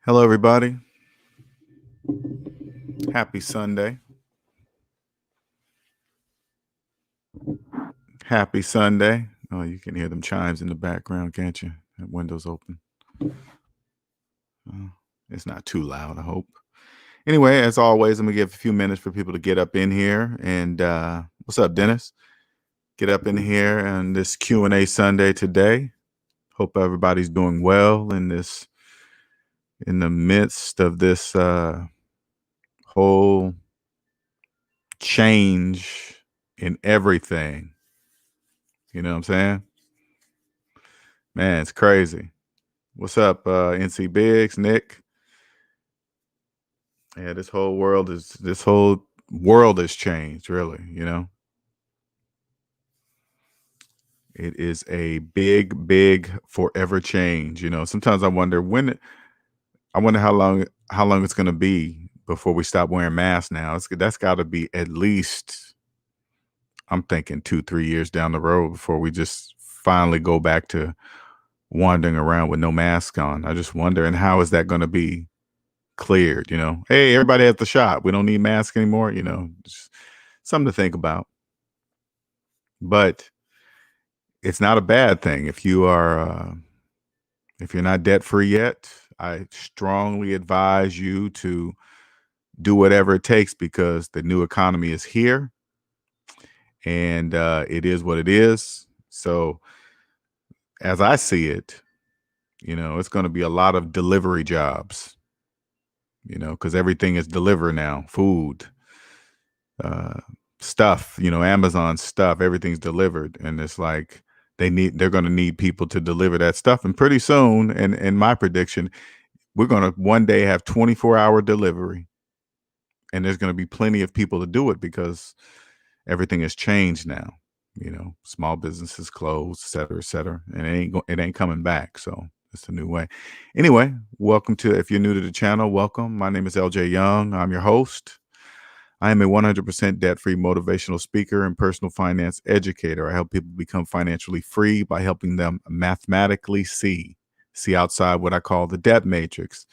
Hello, everybody. Happy Sunday. Happy Sunday. Oh, you can hear them chimes in the background, can't you? That window's open. It's not too loud, I hope. Anyway, as always, I'm going to give a few minutes for people to get up in here. And what's up, Dennis? Get up in here on this Q&A Sunday today. Hope everybody's doing well in the midst of this whole change in everything. You know what I'm saying? Man, it's crazy. What's up, NC Biggs, Nick? Yeah, this whole world has changed, really, you know. It is a big, big forever change. You know, sometimes I wonder how long it's gonna be before we stop wearing masks now. That's gotta be at least, I'm thinking 2-3 years down the road before we just finally go back to wandering around with no mask on. I just wonder, and how is that gonna be cleared? You know, hey, everybody has the shot, we don't need masks anymore. You know, just something to think about. But it's not a bad thing if you're not debt free yet. I strongly advise you to do whatever it takes, because the new economy is here, and it is what it is. So as I see it, you know, it's going to be a lot of delivery jobs, you know, because everything is delivered now. Food, stuff, you know, Amazon stuff, everything's delivered. And it's like they're going to need people to deliver that stuff. And pretty soon, and in my prediction, we're going to one day have 24-hour delivery. And there's going to be plenty of people to do it, because everything has changed now. You know, small businesses closed, et cetera, and it ain't coming back. So it's a new way. Anyway, welcome to, if you're new to the channel, welcome. My name is LJ Young. I'm your host. I am a 100% debt-free motivational speaker and personal finance educator. I help people become financially free by helping them mathematically see outside what I call the debt matrix.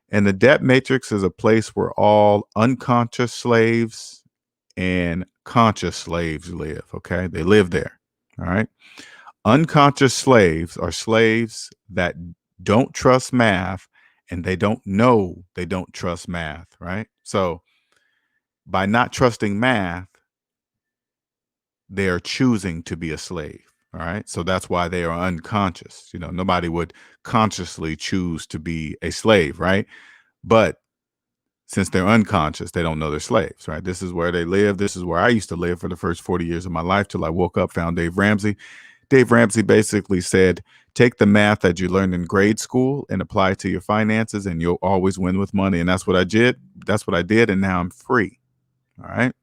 And the debt matrix is a place where all unconscious slaves and conscious slaves live, okay? They live there, all right? Unconscious slaves are slaves that don't trust math, and they don't know they don't trust math, right? So by not trusting math, they are choosing to be a slave, all right? So that's why they are unconscious. You know, nobody would consciously choose to be a slave, right? But since they're unconscious, they don't know they're slaves, right? This is where they live. This is where I used to live for the first 40 years of my life, till I woke up, found Dave Ramsey. Dave Ramsey basically said, take the math that you learned in grade school and apply it to your finances, and you'll always win with money. And that's what I did. That's what I did. And now I'm free. All right.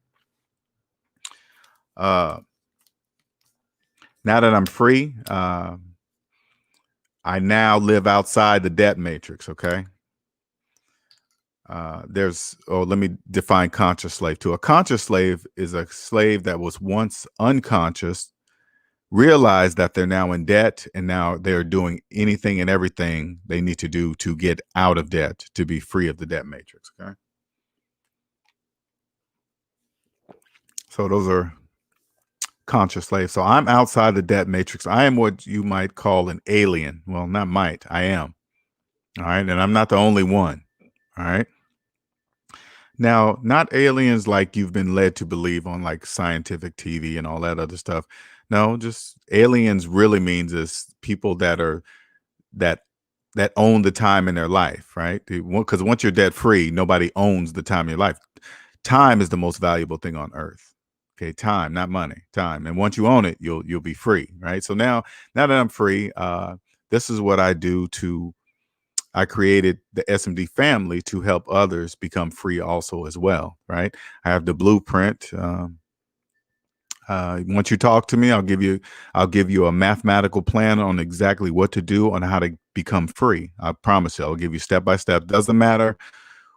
Now that I'm free, I now live outside the debt matrix. Okay. Let me define conscious slave too. A conscious slave is a slave that was once unconscious, realized that they're now in debt, and now they're doing anything and everything they need to do to get out of debt, to be free of the debt matrix. Okay. So those are conscious slaves. So I'm outside the debt matrix. I am what you might call an alien. Well, not might, I am. All right. And I'm not the only one. All right. Now, not aliens like you've been led to believe on like scientific TV and all that other stuff. No, just aliens really means is people that are that own the time in their life, right? Because once you're debt free, nobody owns the time in your life. Time is the most valuable thing on earth. Okay, time, not money, time. And once you own it, you'll be free, right? So now that I'm free, this is what I do I created the SMD family to help others become free also as well, right? I have the blueprint. Once you talk to me, I'll give you a mathematical plan on exactly what to do on how to become free. I promise you, I'll give you step by step. Doesn't matter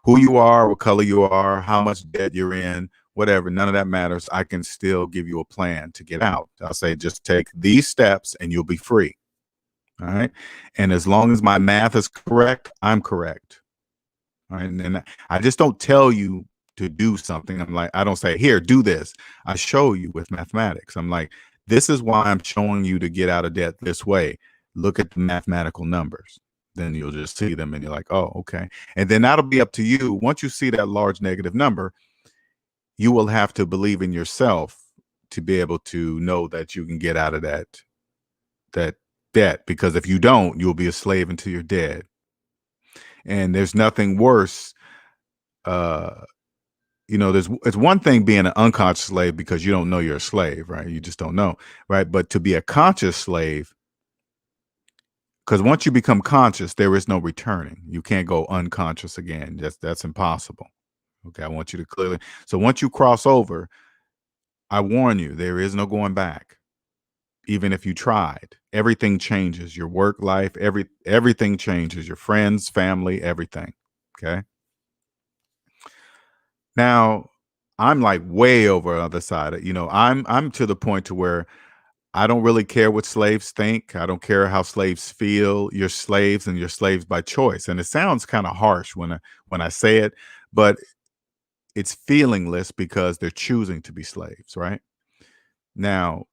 who you are, what color you are, how much debt you're in, whatever. None of that matters. I can still give you a plan to get out. I'll say, just take these steps and you'll be free. All right. And as long as my math is correct, I'm correct. All right. And I just don't tell you to do something. I don't say, here, do this. I show you with mathematics. I'm like, this is why I'm showing you to get out of debt this way. Look at the mathematical numbers. Then you'll just see them and you're like, oh, okay. And then that'll be up to you. Once you see that large negative number, you will have to believe in yourself to be able to know that you can get out of that debt, because if you don't, you'll be a slave until you're dead. And there's nothing worse. It's one thing being an unconscious slave because you don't know you're a slave, right? You just don't know, right? But to be a conscious slave, because once you become conscious, there is no returning. You can't go unconscious again. That's impossible. Okay, I want you to clearly. So once you cross over, I warn you, there is no going back. Even if you tried, everything changes. Your work life, everything changes. Your friends, family, everything. Okay. Now, I'm like way over on the other side. I'm to the point to where I don't really care what slaves think. I don't care how slaves feel. You're slaves, and you're slaves by choice. And it sounds kind of harsh when I say it, but it's feelingless because they're choosing to be slaves, right? Now,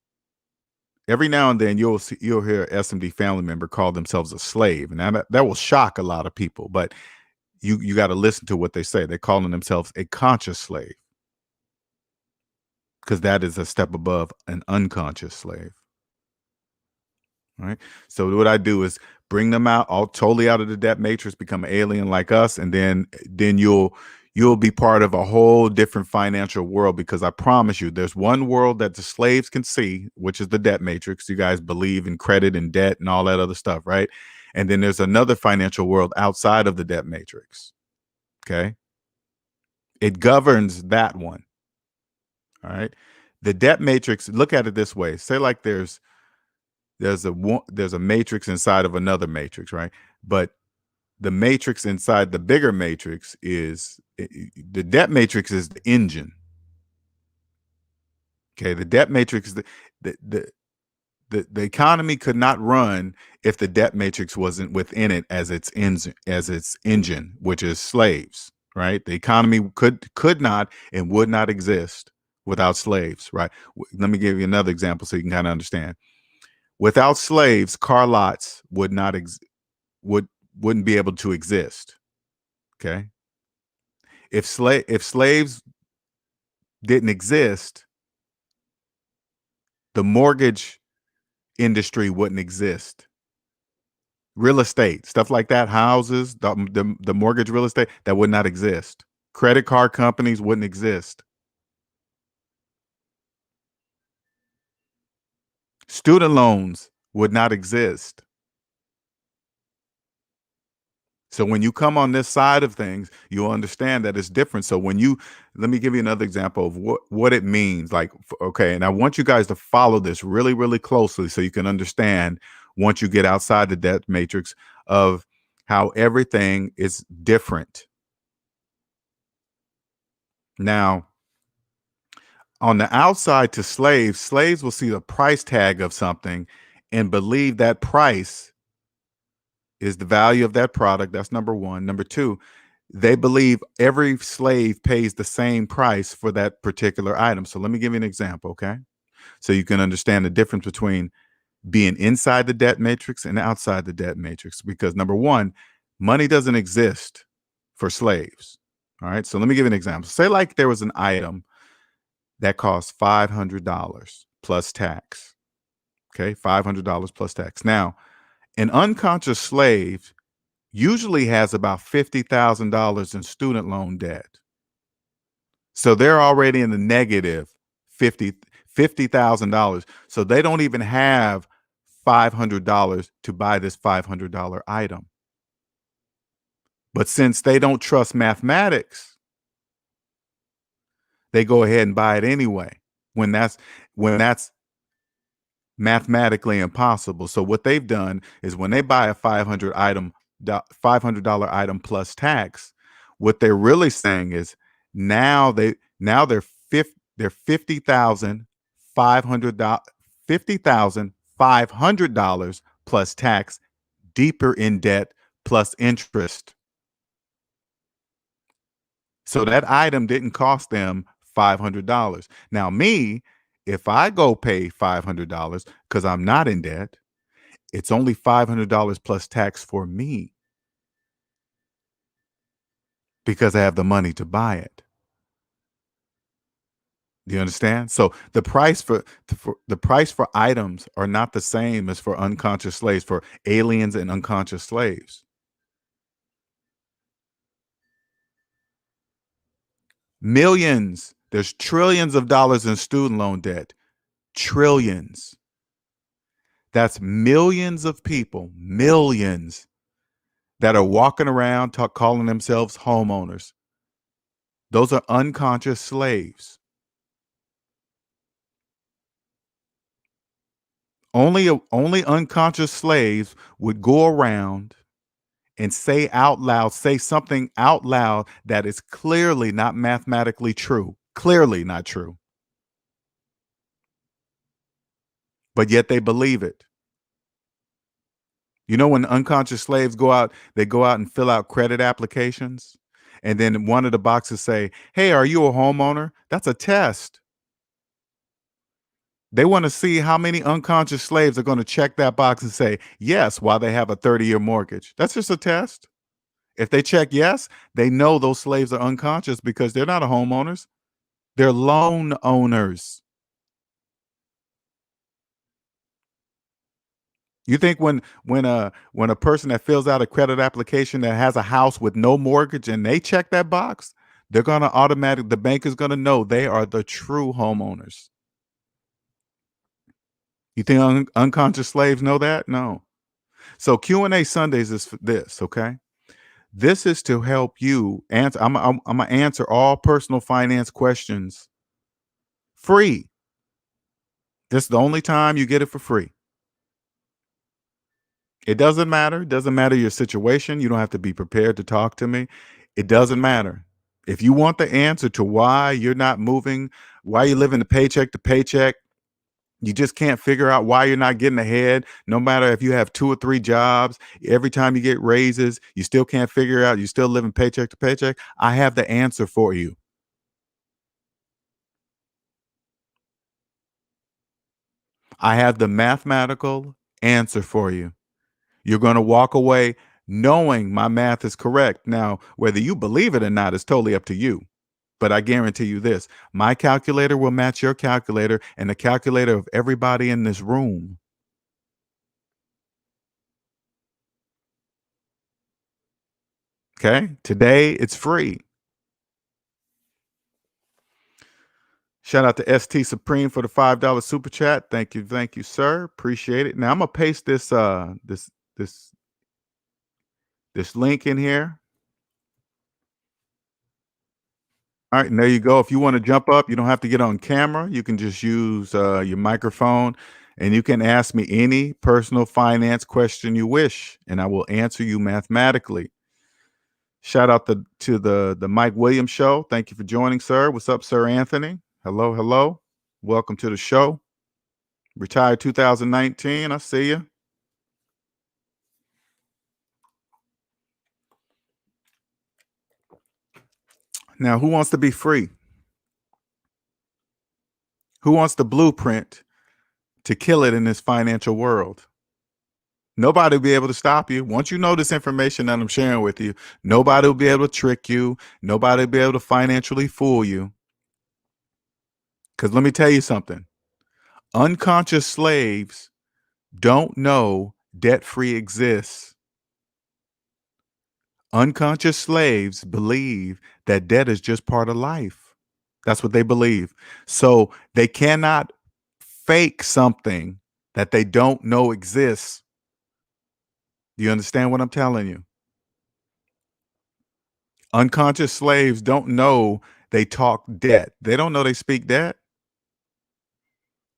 every now and then you'll hear a SMD family member call themselves a slave, and that will shock a lot of people. But you got to listen to what they say. They're calling themselves a conscious slave, because that is a step above an unconscious slave. Right. So what I do is bring them out all totally out of the debt matrix, become an alien like us, and then you'll be part of a whole different financial world, because I promise you there's one world that the slaves can see, which is the debt matrix. You guys believe in credit and debt and all that other stuff, right? And then there's another financial world outside of the debt matrix. Okay. It governs that one. All right. The debt matrix, look at it this way. Say like there's a matrix inside of another matrix, right? But the matrix inside the bigger matrix is the debt matrix is the engine. Okay, the debt matrix, the economy could not run if the debt matrix wasn't within it as its engine, which is slaves, right? The economy could not and would not exist without slaves, right? Let me give you another example so you can kind of understand. Without slaves, car lots wouldn't be able to exist. Okay. If slaves didn't exist, the mortgage industry wouldn't exist. Real estate, stuff like that, houses, the mortgage real estate, that would not exist. Credit card companies wouldn't exist. Student loans would not exist. So when you come on this side of things, you'll understand that it's different. So let me give you another example of what it means. Like, okay, and I want you guys to follow this really, really closely so you can understand, once you get outside the debt matrix, of how everything is different. Now, on the outside to slaves will see the price tag of something and believe that price is the value of that product. That's number one. Number two, they believe every slave pays the same price for that particular item. So let me give you an example, okay? So you can understand the difference between being inside the debt matrix and outside the debt matrix. Because number one, money doesn't exist for slaves. All right. So let me give you an example. Say like there was an item that costs $500 plus tax. Okay. $500 plus tax. Now, an unconscious slave usually has about $50,000 in student loan debt. So they're already in the negative $50,000. So they don't even have $500 to buy this $500 item. But since they don't trust mathematics, they go ahead and buy it anyway, when that's mathematically impossible. So what they've done is, when they buy a $500 item plus tax, what they're really saying is, they're $50,500 plus tax, deeper in debt plus interest. So that item didn't cost them $500. Now, me, if I go pay $500 because I'm not in debt, it's only $500 plus tax for me because I have the money to buy it. Do you understand? So the price for items are not the same as for unconscious slaves, for aliens and unconscious slaves. Millions. There's trillions of dollars in student loan debt. Trillions. That's millions of people, millions that are walking around calling themselves homeowners. Those are unconscious slaves. Only unconscious slaves would go around and say out loud, say something out loud that is clearly not mathematically true, clearly not true, but yet they believe it. You know, when unconscious slaves go out, they go out and fill out credit applications, and then one of the boxes say, "Hey, are you a homeowner?" That's a test. They want to see how many unconscious slaves are going to check that box and say yes while they have a 30-year mortgage. That's just a test. If they check yes, they know those slaves are unconscious because they're not homeowners. They're loan owners. You think when a person that fills out a credit application that has a house with no mortgage and they check that box, they're going to the bank is going to know they are the true homeowners. You think unconscious slaves know that? No. So Q&A Sundays is for this, okay? This is to help you answer. I'm gonna answer all personal finance questions free. This is the only time you get it for free. It doesn't matter. It doesn't matter your situation. You don't have to be prepared to talk to me. It doesn't matter. If you want the answer to why you're not moving, why you're living the paycheck to paycheck, you just can't figure out why you're not getting ahead. No matter if you have 2 or 3 jobs, every time you get raises, you still can't figure out, you're still living paycheck to paycheck. I have the answer for you. I have the mathematical answer for you. You're going to walk away knowing my math is correct. Now, whether you believe it or not is totally up to you. But I guarantee you this, my calculator will match your calculator and the calculator of everybody in this room. Okay? Today, it's free. Shout out to ST Supreme for the $5 super chat. Thank you, sir. Appreciate it. Now I'm gonna paste this link in here. All right, and there you go. If you want to jump up, you don't have to get on camera. You can just use your microphone, and you can ask me any personal finance question you wish, and I will answer you mathematically. Shout out to the Mike Williams show. Thank you for joining, sir. What's up, Sir Anthony? Hello, hello. Welcome to the show. Retired 2019. I see you. Now, who wants to be free? Who wants the blueprint to kill it in this financial world? Nobody will be able to stop you. Once you know this information that I'm sharing with you, nobody will be able to trick you. Nobody will be able to financially fool you. Because let me tell you something. Unconscious slaves don't know debt-free exists. Unconscious slaves believe that debt is just part of life. That's what they believe. So they cannot fake something that they don't know exists. Do you understand what I'm telling you? Unconscious slaves don't know they talk debt. They don't know they speak debt.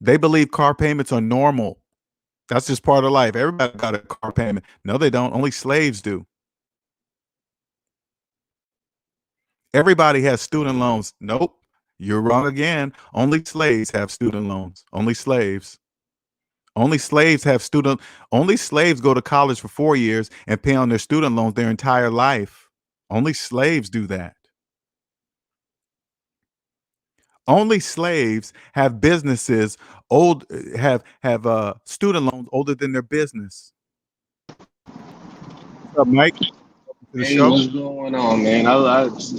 They believe car payments are normal. That's just part of life. Everybody got a car payment. No, they don't. Only slaves do. Everybody has student loans. Nope. You're wrong again. Only slaves have student loans. Only slaves. Only slaves have student. Only slaves go to college for 4 years and pay on their student loans their entire life. Only slaves do that. Only slaves have businesses old have student loans older than their business. What's up, Mike? Welcome to the Hey, show. what's going on, man?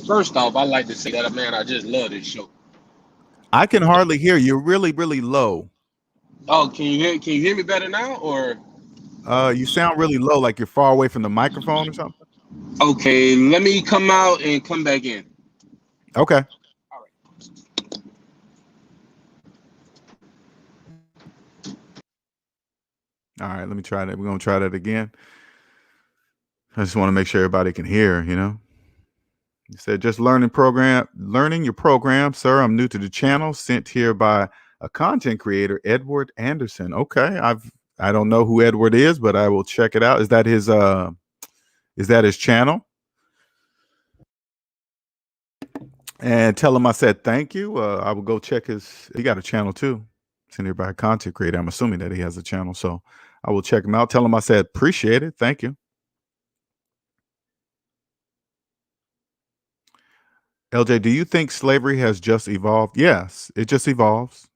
First off, I like to say that, man, I just love this show. I can hardly hear you. You're really, really low. Oh, can you hear me better now, or You sound really low, like you're far away from the microphone or something. okay? Let me come out and come back in. Okay. All right. All right. Let me try that. We're gonna try that again. I just want to make sure everybody can hear. You said just learning your program, sir. I'm new to the channel. Sent here by a content creator, Edward Anderson. Okay. I don't know who Edward is, but I will check it out. Is that his channel? And tell him I said thank you. I will go check he got a channel too. Sent here by a content creator. I'm assuming that he has a channel. So I will check him out. Tell him I said appreciate it. Thank you. LJ, do you think slavery has just evolved? Yes, it just evolves.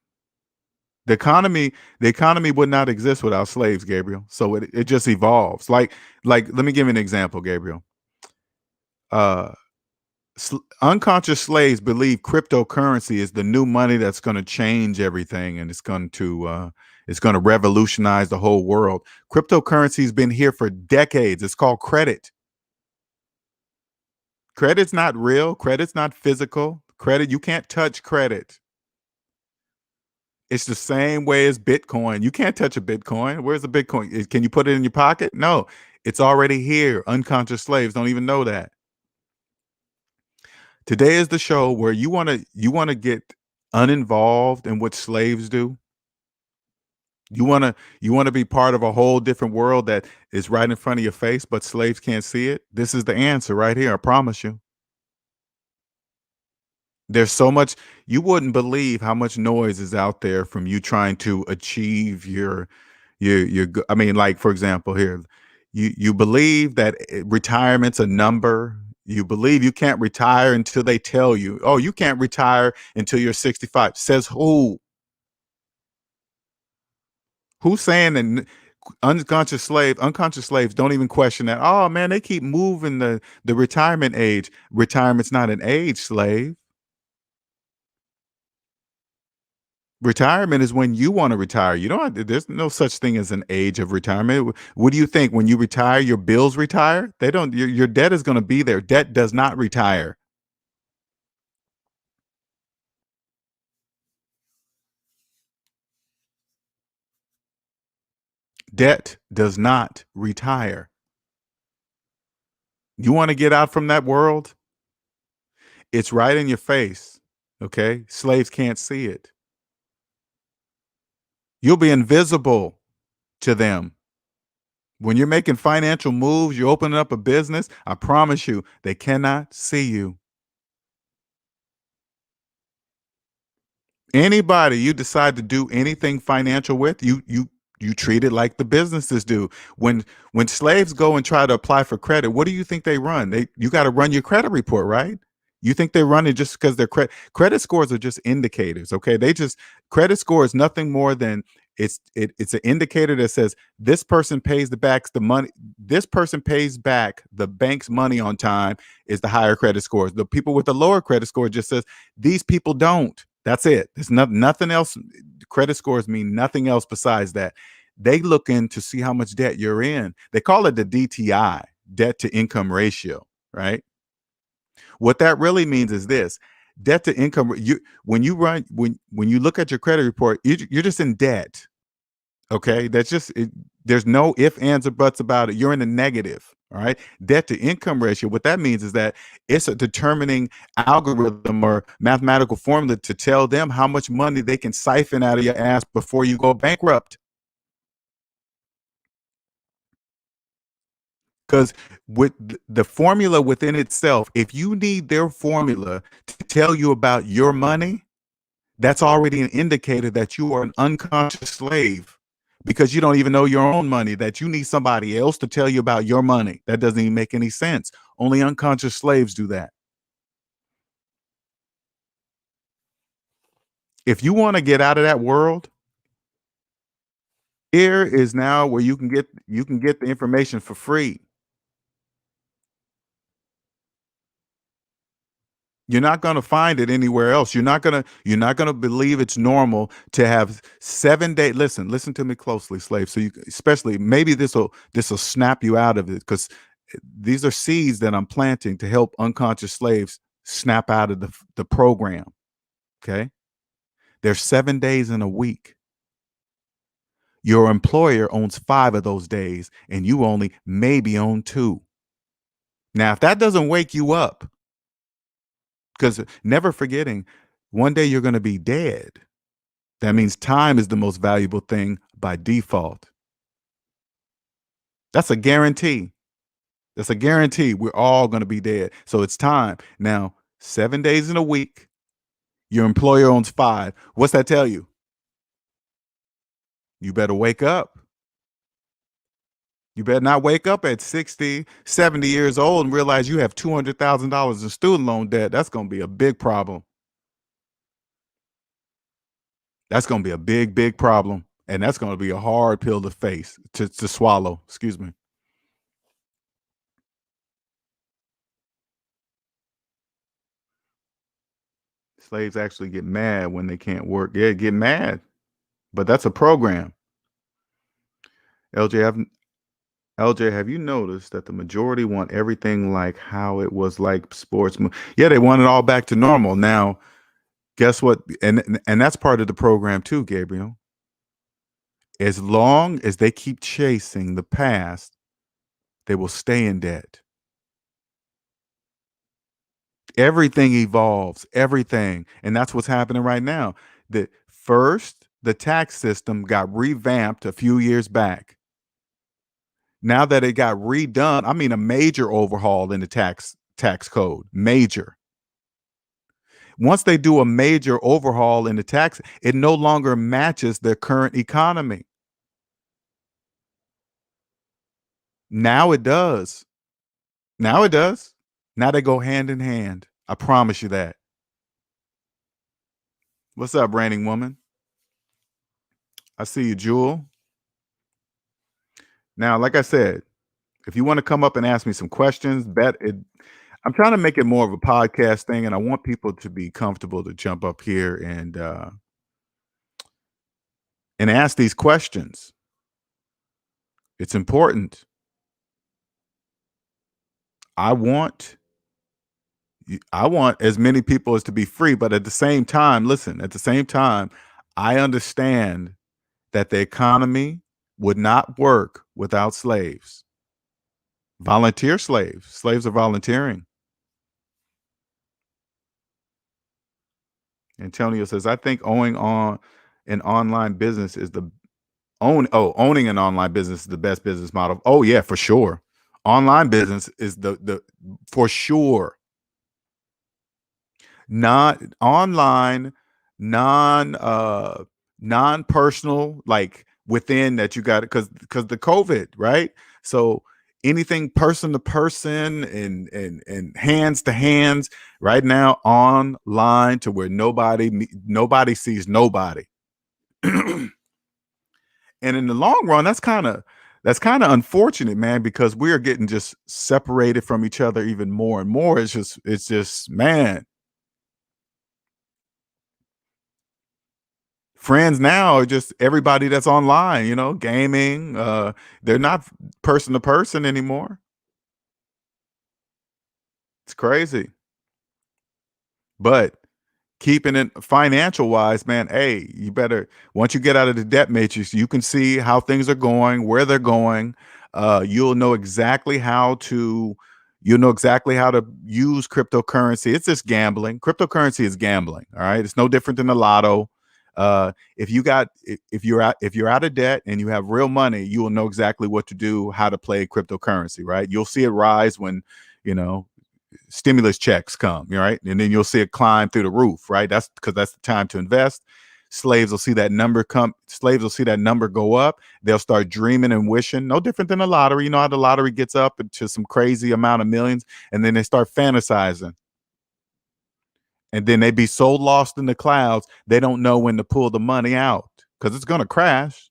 The economy would not exist without slaves, Gabriel. So it just evolves. Like let me give you an example, Gabriel. Unconscious slaves believe cryptocurrency is the new money that's going to change everything, and it's going to revolutionize the whole world. Cryptocurrency's been here for decades. It's called credit. Credit's not real. Credit's not physical. Credit, you can't touch credit. It's the same way as Bitcoin. You can't touch a Bitcoin. Where's the Bitcoin? Can you put it in your pocket? No, it's already here. Unconscious slaves don't even know that. Today is the show where you want to get uninvolved in what slaves do. You want to be part of a whole different world that is right in front of your face, but slaves can't see it. This is the answer right here. I promise you. There's so much you wouldn't believe how much noise is out there from you trying to achieve I mean, like for example, here, you believe that retirement's a number. You believe you can't retire until they tell you, oh, you can't retire until you're 65. Says who? Who's saying that unconscious slaves don't even question that? Oh man, they keep moving the retirement age. Retirement's not an age, slave. Retirement is when you want to retire. You don't. There's no such thing as an age of retirement. What do you think? When you retire, your bills retire. They don't. Your debt is going to be there. Debt does not retire. Debt does not retire. You want to get out from that world? It's right in your face. Okay, slaves can't see it. You'll be invisible to them. When you're making financial moves, you're opening up a business, I promise you, they cannot see you. Anybody you decide to do anything financial with, you treat it like the businesses do. When slaves go and try to apply for credit, what do you think they run? You got to run your credit report, right? You think they run it just because their credit scores are just indicators, okay? Credit score is nothing more than it's an indicator that says this person pays the money. This person pays back the bank's money on time is the higher credit scores. The people with the lower credit score just says these people don't. That's it. There's nothing else. Credit scores mean nothing else besides that. They look in to see how much debt you're in. They call it the DTI, debt to income ratio, right? What that really means is this: debt to income. When you look at your credit report, you're just in debt. Okay, that's just it. There's no if, ands, or buts about it. You're in the negative. All right. Debt to income ratio. What that means is that it's a determining algorithm or mathematical formula to tell them how much money they can siphon out of your ass before you go bankrupt. Because with the formula within itself, if you need their formula to tell you about your money, that's already an indicator that you are an unconscious slave because you don't even know your own money, that you need somebody else to tell you about your money. That doesn't even make any sense. Only unconscious slaves do that. If you want to get out of that world, here is now where you can get the information for free. You're not going to find it anywhere else. You're not going to believe it's normal to have 7 day. Listen to me closely, slave. So you, especially, maybe this will snap you out of it, because these are seeds that I'm planting to help unconscious slaves snap out of the program. Okay. There's 7 days in a week. Your employer owns 5 of those days, and you only maybe own 2. Now, if that doesn't wake you up, because never forgetting, one day you're going to be dead. That means time is the most valuable thing by default. That's a guarantee. That's a guarantee. We're all going to be dead. So it's time. Now, 7 days in a week, your employer owns 5. What's that tell you? You better wake up. You better not wake up at 60, 70 years old and realize you have $200,000 in student loan debt. That's going to be a big problem. That's going to be a big, big problem. And that's going to be a hard pill to face, to swallow. Excuse me. Slaves actually get mad when they can't work. Yeah, get mad. But that's a program. LJ, have you noticed that the majority want everything like how it was like sports? Yeah, they want it all back to normal. Now, guess what? And that's part of the program too, Gabriel. As long as they keep chasing the past, they will stay in debt. Everything evolves, everything. And that's what's happening right now. The tax system got revamped a few years back. Now that it got redone, I mean a major overhaul in the tax code, major. Once they do a major overhaul in the tax, it no longer matches their current economy. Now it does. Now it does. Now they go hand in hand. I promise you that. What's up, reigning woman? I see you, Jewel. Now, like I said, if you want to come up and ask me some questions, I'm trying to make it more of a podcast thing, and I want people to be comfortable to jump up here and ask these questions. It's important. I want as many people as to be free, but at the same time, listen, at the same time, I understand that the economy would not work without slaves. Volunteer slaves. Slaves are volunteering. Antonio says, I think owning an online business is owning an online business is the best business model. Oh yeah, for sure. Online business is the for sure. Not online, non-personal, like within that you got it, because the COVID, right? So anything person to person and hands to hands right now, online, to where nobody sees nobody. And in the long run, that's kind of unfortunate, man, because we're getting just separated from each other even more and more. It's just man, friends now are just everybody that's online, gaming. They're not person to person anymore. It's crazy. But keeping it financial wise, man, hey, you better, once you get out of the debt matrix, you can see how things are going, where they're going. You'll know exactly how to use cryptocurrency. It's just gambling. Cryptocurrency is gambling. All right. It's no different than the lotto. If you're out of debt and you have real money, you will know exactly what to do, how to play cryptocurrency, right? You'll see it rise when, stimulus checks come, right? And then you'll see it climb through the roof, right? That's because that's the time to invest. slaves will see that number go up. They'll start dreaming and wishing, no different than a lottery. You know how the lottery gets up to some crazy amount of millions, and then they start fantasizing. And then they be so lost in the clouds, they don't know when to pull the money out because it's going to crash.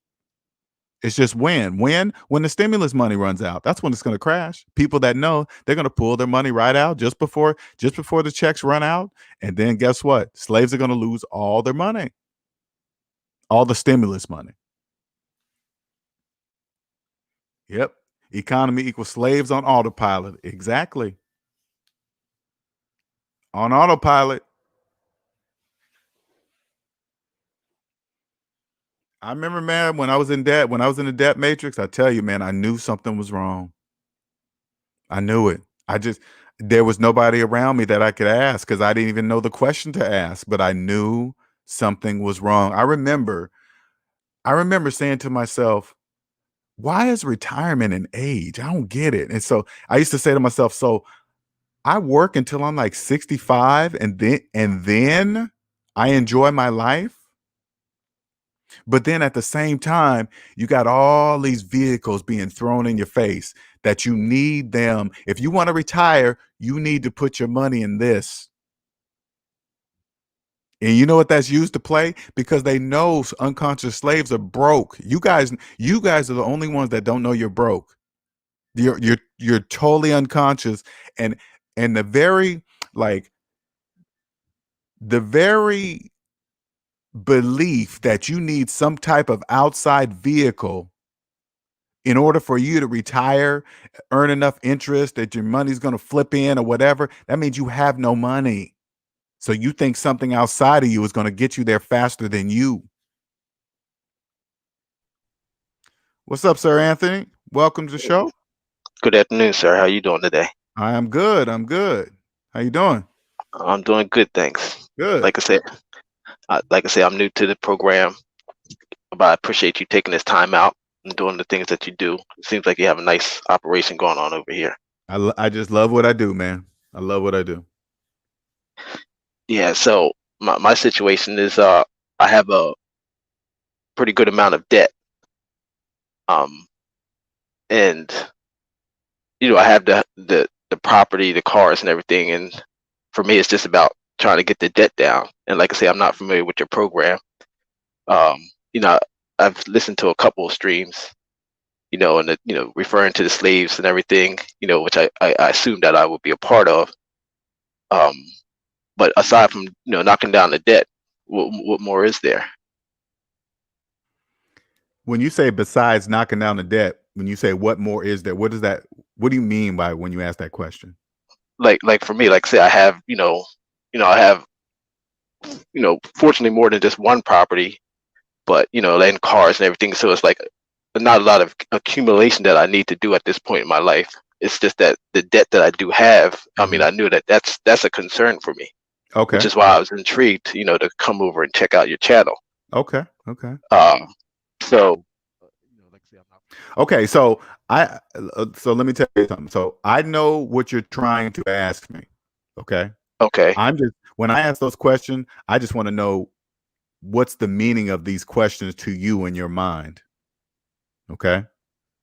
It's just when the stimulus money runs out. That's when it's going to crash. People that know, they're going to pull their money right out just before the checks run out, and then guess what? Slaves are going to lose all their money, all the stimulus money. Yep. Economy equals slaves on autopilot. Exactly. On autopilot. I remember, man, when I was in the debt matrix, I tell you, man, I knew something was wrong. I knew it. There was nobody around me that I could ask because I didn't even know the question to ask, but I knew something was wrong. I remember saying to myself, why is retirement an age? I don't get it. And so I used to say to myself, so I work until I'm like 65 and then I enjoy my life. But then at the same time, you got all these vehicles being thrown in your face that you need them. If you want to retire, you need to put your money in this. And you know what that's used to play? Because they know unconscious slaves are broke. You guys are the only ones that don't know you're broke. You're totally unconscious, and the very like the very belief that you need some type of outside vehicle in order for you to retire, earn enough interest that your money's going to flip in or whatever, that means you have no money. So you think something outside of you is going to get you there faster than you. What's up, Sir Anthony? Welcome to the show. Good afternoon, sir. How you doing today? I am good. I'm good. How you doing? I'm doing good, thanks. Good. Like I said, I'm new to the program, but I appreciate you taking this time out and doing the things that you do. It seems like you have a nice operation going on over here. I just love what I do, man. I love what I do. Yeah, so my situation is I have a pretty good amount of debt. And I have the property, the cars and everything, and for me it's just about trying to get the debt down. And like I say, I'm not familiar with your program. Um, you know, I've listened to a couple of streams, and referring to the slaves and everything, which I assumed that I would be a part of. Um, but aside from knocking down the debt, what more is there? When you say besides knocking down the debt, when you say what more is there, what do you mean by when you ask that question? Like for me, like say I have, I have, fortunately more than just one property, but then cars and everything. So it's like not a lot of accumulation that I need to do at this point in my life. It's just that the debt that I do have, I mean, I knew that that's a concern for me. Okay. Which is why I was intrigued, to come over and check out your channel. Okay. Okay. So, okay. So so let me tell you something. So I know what you're trying to ask me. Okay. okay, When I ask those questions, I just want to know what's the meaning of these questions to you in your mind. Okay.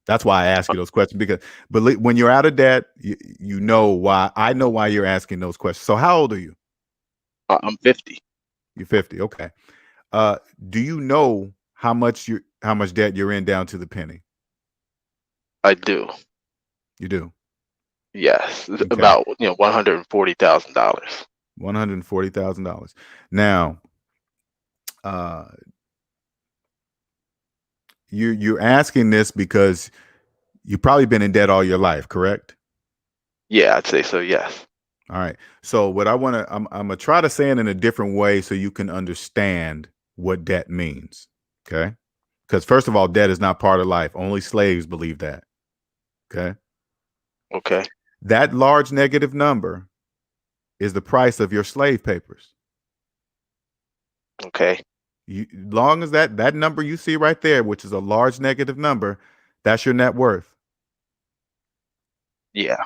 That's why I ask you those questions because when you're out of debt, you know why. I know why you're asking those questions. So how old are you? I'm 50. You're 50. Okay. Do you know how much debt you're in down to the penny? I do. You do. Yes, Okay. about $140,000. $140,000. Now, you're asking this because you've probably been in debt all your life, correct? Yeah, I'd say so. Yes. All right. So what I'm gonna try to say it in a different way so you can understand what debt means. Okay. Because first of all, debt is not part of life. Only slaves believe that. Okay. Okay. That large negative number is the price of your slave papers. Okay. Long as that number you see right there, which is a large negative number, that's your net worth. Yeah.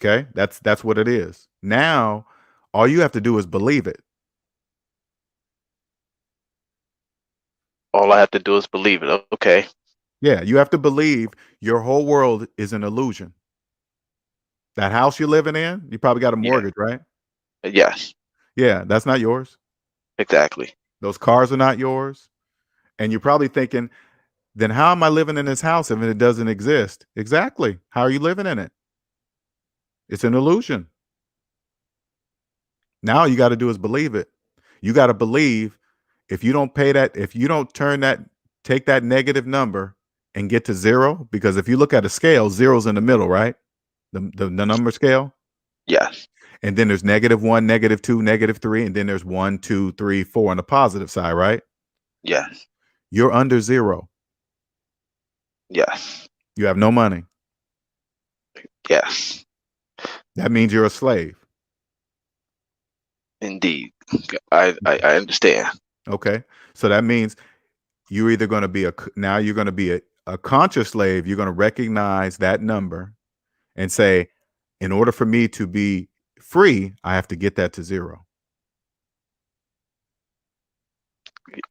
Okay. That's what it is. Now, all you have to do is believe it. All I have to do is believe it. Okay. Yeah, you have to believe your whole world is an illusion. That house you're living in, you probably got a Yeah. mortgage, right? Yes. Yeah, that's not yours. Exactly. Those cars are not yours. And you're probably thinking, then how am I living in this house if it doesn't exist? Exactly. How are you living in it? It's an illusion. Now you got to do is believe it. You got to believe if you don't pay that, if you don't take that negative number and get to zero, because if you look at a scale, zero's in the middle, right? The number scale. Yes. And then there's -1, -2, -3, and then there's 1, 2, 3, 4 on the positive side, right? Yes. You're under zero. Yes. You have no money. Yes. That means you're a slave. Indeed. I understand. Okay. So that means you're either going to be now you're going to be a conscious slave. You're going to recognize that number and say, in order for me to be free, I have to get that to zero.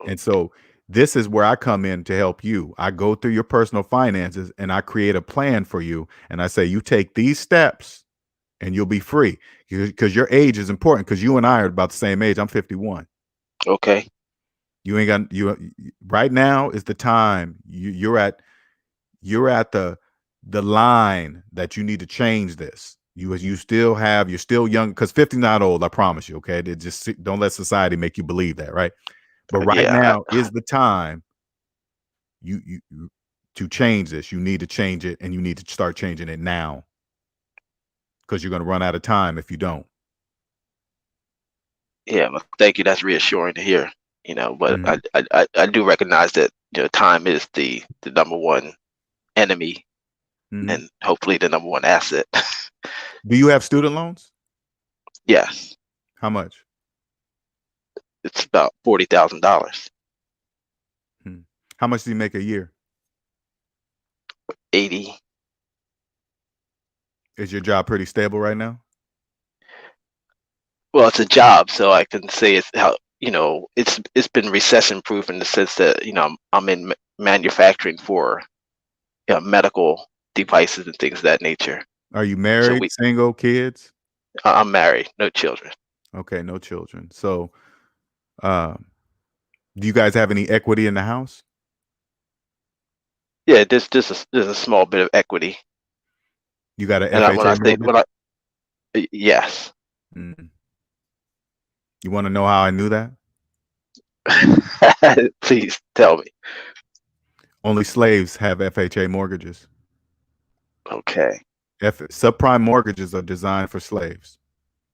And so this is where I come in to help you. I go through your personal finances and I create a plan for you. And I say, you take these steps and you'll be free, because your age is important, because you and I are about the same age. I'm 51. Okay. You ain't got right now is the time you're at the line that you need to change this. You're still young, because 50 not old, I promise you. Okay. Don't let society make you believe that, right? But right Yeah. now is the time you to change this. You need to change it, and you need to start changing it now, because you're going to run out of time if you don't. Yeah. Well, thank you. That's reassuring to hear. But Mhm. I do recognize that time is the number one enemy, Mhm. and hopefully the number one asset. Do you have student loans? Yes. How much? It's about $40,000. Hmm. How much do you make a year? 80. Is your job pretty stable right now? Well, it's a job, so I can say it's how it's been recession proof in the sense that I'm in manufacturing for medical devices and things of that nature. Are you So married, single, kids? I'm married, no children. Okay, no children. So, um, do you guys have any equity in the house? Yeah, there's a small bit of equity, You got an and when I FHA say mortgage? yes. Mm. You want to know how I knew that? Please tell me. Only slaves have FHA mortgages. Okay. Subprime mortgages are designed for slaves,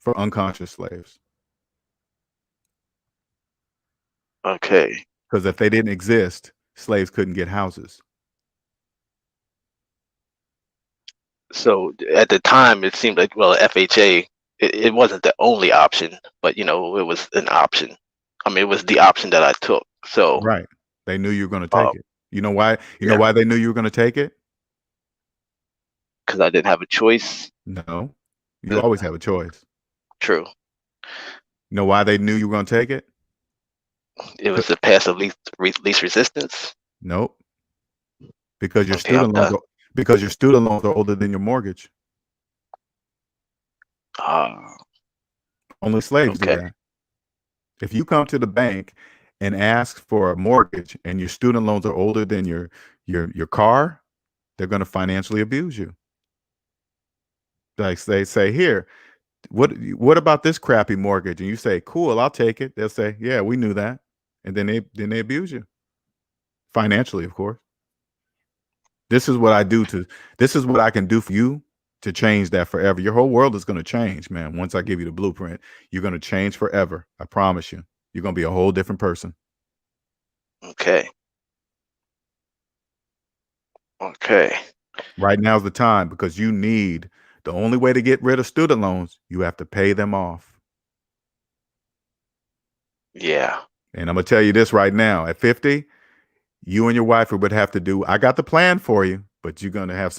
for unconscious slaves. Okay. Because if they didn't exist, slaves couldn't get houses. So at the time, it seemed like, well, FHA, it wasn't the only option, but it was an option. I mean, it was the option that I took. So, Right. They knew you were going to uh, take it. You know why? You know yeah, why they knew you were going to take it? because I didn't have a choice. No. You Uh, always have a choice. True. You know why they knew you were going to take it? It was the path of least resistance. Nope. Because your Okay, I'm student loans done. are because your student loans are older than your mortgage. Uh, Only slaves do okay. that. If you come to the bank and ask for a mortgage and your student loans are older than your car, they're going to financially abuse you. Like they say, here, what about this crappy mortgage? And you say, cool, I'll take it. They'll say, yeah, we knew that. And then they abuse you financially, of course. This is what I do to this is what I can do for you to change that forever. Your whole world is going to change, man. Once I give you the blueprint, you're going to change forever. I promise you. You're going to be a whole different person. Okay. Okay. Right now's the time, because the only way to get rid of student loans, you have to pay them off. Yeah. And I'm going to tell you this right now, at 50, you and your wife would have to do, I got the plan for you, but you're going to have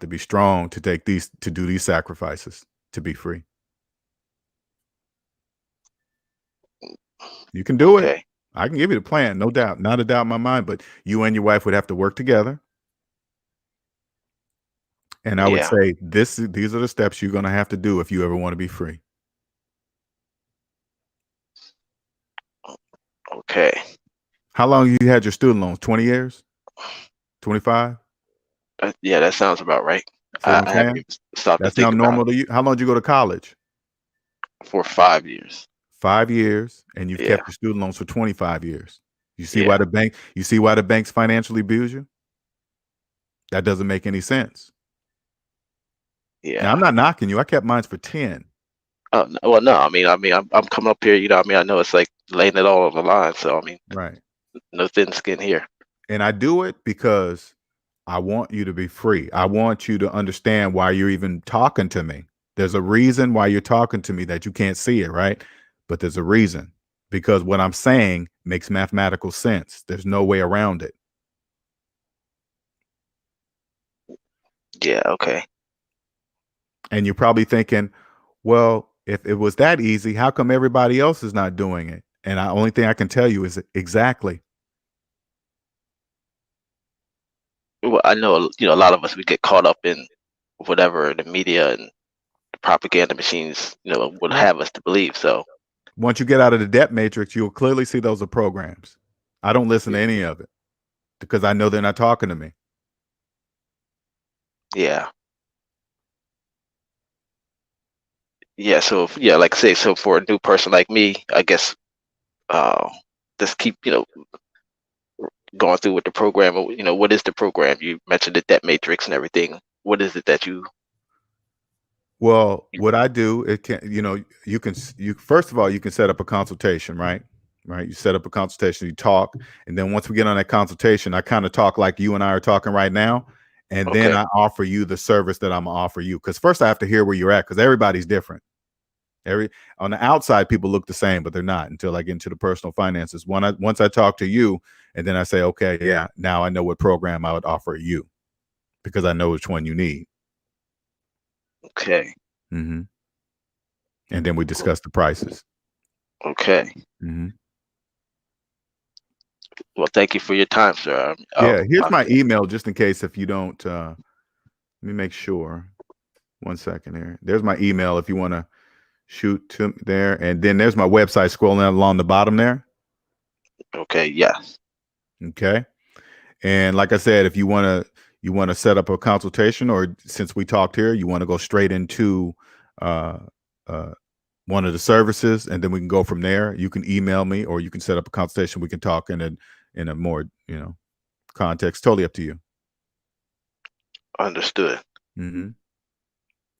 to be strong to do these sacrifices to be free. You can do it. Okay. I can give you the plan, no doubt, not a doubt in my mind. But you and your wife would have to work together. And I would Yeah. say these are the steps you're going to have to do if you ever want to be free. Okay. How long you had your student loans? 20 years? 25? Yeah, that sounds about right. See what I'm I haven't saying? even stopped to That think sound about normal to you? How long did you go to college? it for 5 years. 5 years, and you've Yeah. kept your student loans for 25 years. You see why Yeah. the banks financially abuse you? That doesn't make any sense. Now, I'm Yeah. not knocking you. I kept mine for 10. Well, no, I'm coming up here. I know it's like laying it all on the line. So, Right. no thin skin here. And I do it because I want you to be free. I want you to understand why you're even talking to me. There's a reason why you're talking to me that you can't see it, right? But there's a reason, because what I'm saying makes mathematical sense. There's no way around it. Yeah. Okay. And you're probably thinking, well, if it was that easy, how come everybody else is not doing it? And the only thing I can tell you is exactly. Well, I know, a lot of us, we get caught up in whatever the media and the propaganda machines, would Right. have us to believe. So, Once you get out of the debt matrix, you'll clearly see those are programs. I don't listen to y- any of it because I know they're not talking to me. yeah. Yeah. So, yeah, like I say, so for a new person like me, I guess, uh, just keep, going through with the program. What is the program? You mentioned the debt matrix and everything. What is it that you? Well, what I do, it can, you first of all, you can set up a consultation, right? Right. You set up a consultation, you talk, and then once we get on that consultation, I kind of talk like you and I are talking right now. And then Okay. I offer you the service that I'm gonna offer you. Because first I have to hear where you're at, because everybody's different. On the outside, people look the same, but they're not until I get into the personal finances. Once I talk to you, and then I say, okay, yeah, now I know what program I would offer you because I know which one you need. Okay. Hmm. And then we discuss the prices. Okay. Hmm. Well, thank you for your time, sir. Yeah, here's I'll my email just in case if you don't. Let me make sure. 1 second here. There's my email if you want to shoot to me there, and then there's my website scrolling along the bottom there. Okay. Yes. Okay. And like I said, if you want to set up a consultation, or since we talked here, you want to go straight into uh, uh, one of the services, and then we can go from there. You can email me, or you can set up a consultation. We can talk in a more context. Totally up to you. Understood. Hmm.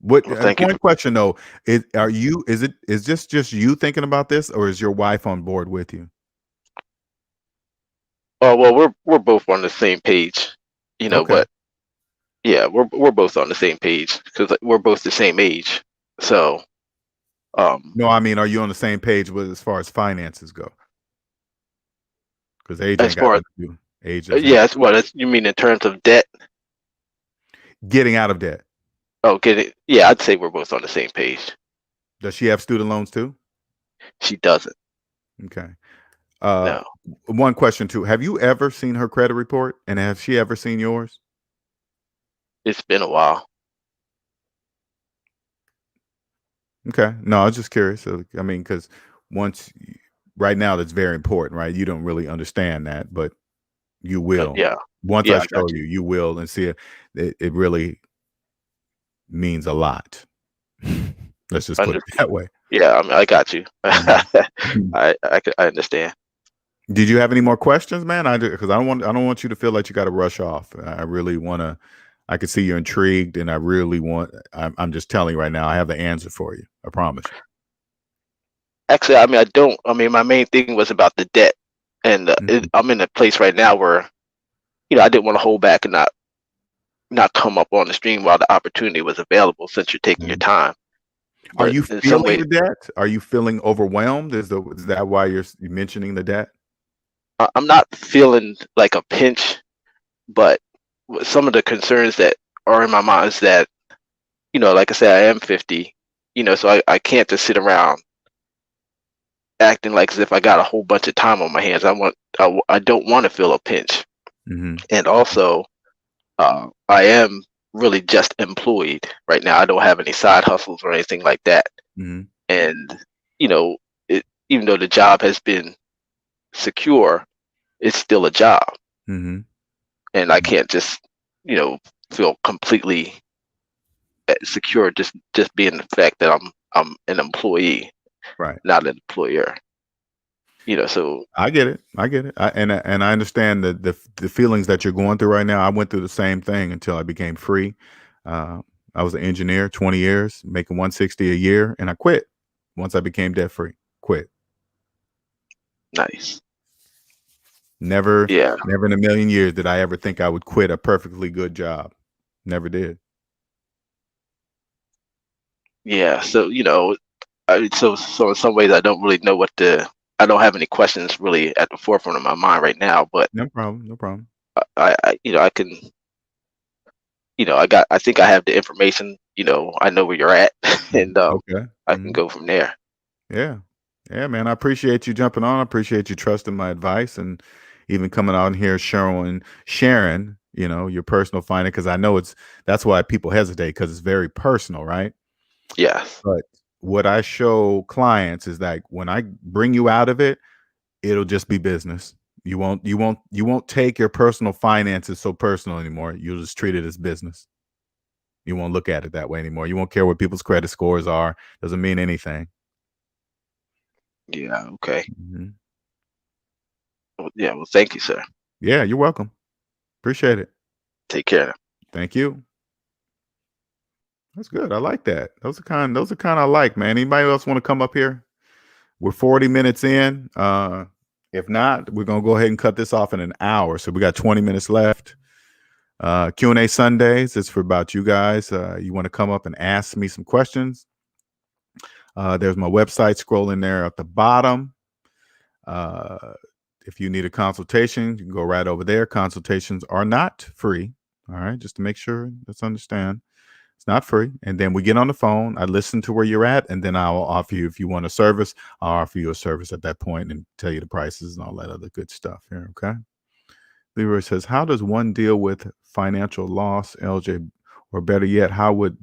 What Well, thank you. one question though is this just you thinking about this, or is your wife on board with you? Oh, well, we're both on the same page, Okay. but yeah, we're both on the same page because we're both the same age. So, No, I mean, are you on the same page with as far as finances go? Because age as ain't got far as, nothing to do. Age doesn't have yeah, you mean in terms of debt? getting out of debt. Oh, get it? Yeah, I'd say we're both on the same page. Does she have student loans too? She doesn't. Okay. Uh, No, one question too. Have you ever seen her credit report, and has she ever seen yours? it's been a while. Okay. No, I was just curious. So, I mean, because once right now, that's very important, right? You don't really understand that, but you will. Yeah, Once I yeah, I show got you. you, you will, and see it really means a lot. Let's just put it Understood. that way. Yeah, I got you. Mhm. I understand. Did you have any more questions, man? Because I don't want you to feel like you got to rush off. I really want to. I can see you're intrigued, and I really want. I'm just telling you right now. I have the answer for you. I promise Actually, I don't. My main thing was about the debt, and you. Mhm. I'm in a place right now where I didn't want to hold back and not come up on the stream while the opportunity was available since you're taking your Mhm. time. Are But you in some feeling way, the debt? Are you feeling overwhelmed? Is that why you're mentioning the debt? I'm not feeling like a pinch, but some of the concerns that are in my mind is that, like I said, I am 50, so I can't just sit around acting like as if I got a whole bunch of time on my hands. I don't want to feel a pinch. Mm-hmm. And also, I am really just employed right now. I don't have any side hustles or anything like that. Mm-hmm. And you know, even though the job has been secure, it's still a job, Mm-hmm. and I can't just you know feel completely secure just being the fact that I'm an employee, Right. not an employer. So I get it. I get it. And I understand the feelings that you're going through right now. I went through the same thing until I became free. Uh, I was an engineer, 20 years, making 160 a year, and I quit once I became debt free. Quit. nice. Never, Yeah, never in a million years did I ever think I would quit a perfectly good job. Never did. yeah. So so in some ways I don't really know I don't have any questions really at the forefront of my mind right now, but No problem. No problem. I can I think I have the information. I know where you're at, and Okay. I can Mhm. go from there. Yeah. Yeah, man. I appreciate you jumping on. I appreciate you trusting my advice and even coming out here sharing, your personal finance because I know that's why people hesitate because it's very personal, right? Yes. But what I show clients is that when I bring you out of it, it'll just be business. You won't take your personal finances so personal anymore. You'll just treat it as business. You won't look at it that way anymore. You won't care what people's credit scores are. Doesn't mean anything. Yeah. Okay. Mhm. Well, yeah. Well, thank you, sir. Yeah, you're welcome. Appreciate it. Take care now. Thank you. That's good. I like that. Those are kind I like, man. Anybody else want to come up here? We're 40 minutes in. If not, we're gonna go ahead and cut this off in an hour. So we got 20 minutes left. Q&A Sundays. It's for about you guys. You want to come up and ask me some questions. There's my website scrolling there at the bottom. Uh, if you need a consultation, you can go right over there. Consultations are not free. All right, just to make sure, let's understand. It's not free. And then we get on the phone. I listen to where you're at, and then I'll offer you, if you want a service, I'll offer you a service at that point and tell you the prices and all that other good stuff here. Okay. Leroy says, how does one deal with financial loss, LJ? Or better yet, how would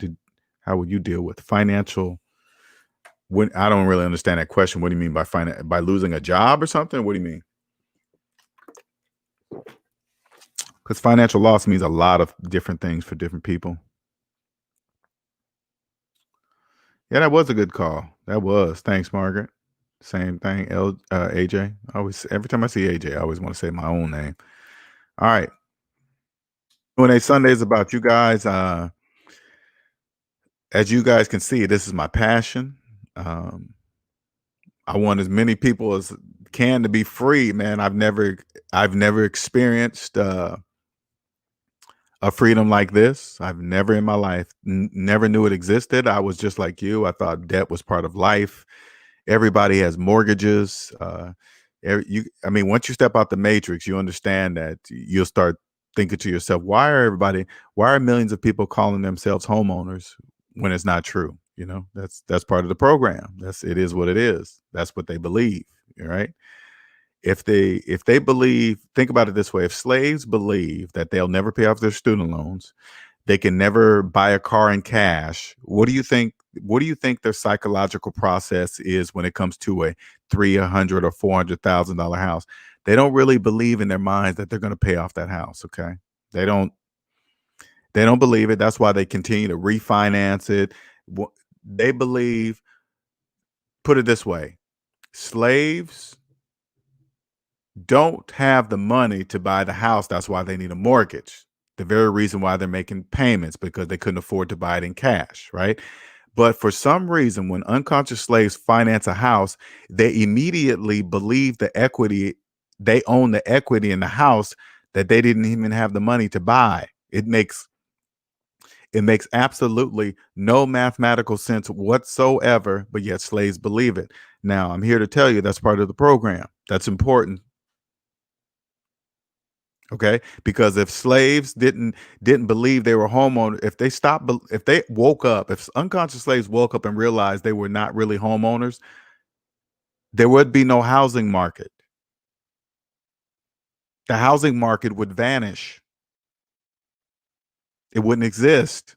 you deal with financial? When I don't really understand that question. What do you mean by losing a job or something? What do you mean? Because financial loss means a lot of different things for different people. Yeah, that was a good call. That was. Thanks, Margaret. Same thing. AJ. Every time I see AJ, I always want to say my own name. All right. Q&A Sunday is about you guys. As you guys can see, this is my passion. I want as many people as can to be free, man. I've never experienced a freedom like this. I've never in my life never knew it existed. I was just like you. I thought debt was part of life. Everybody has mortgages. I mean, once you step out the matrix, you understand that you'll start thinking to yourself, why are millions of people calling themselves homeowners when it's not true? That's part of the program. It is what it is. That's what they believe. Right. If they believe, think about it this way: if slaves believe that they'll never pay off their student loans, they can never buy a car in cash, what do you think? What do you think their psychological process is when it comes to a $300 or $400,000 house? They don't really believe in their minds that they're going to pay off that house. Okay, they don't. They don't believe it. That's why they continue to refinance it. They believe. Put it this way: slaves don't have the money to buy the house. That's why they need a mortgage. The very reason why they're making payments, because they couldn't afford to buy it in cash, right? But for some reason, when unconscious slaves finance a house, they immediately believe they own the equity in the house that they didn't even have the money to buy. It makes absolutely no mathematical sense whatsoever, but yet slaves believe it. Now, I'm here to tell you that's part of the program. That's important. Okay, because if slaves didn't believe they were homeowners, if they woke up, if unconscious slaves woke up and realized they were not really homeowners, there would be no housing market. The housing market would vanish. It wouldn't exist.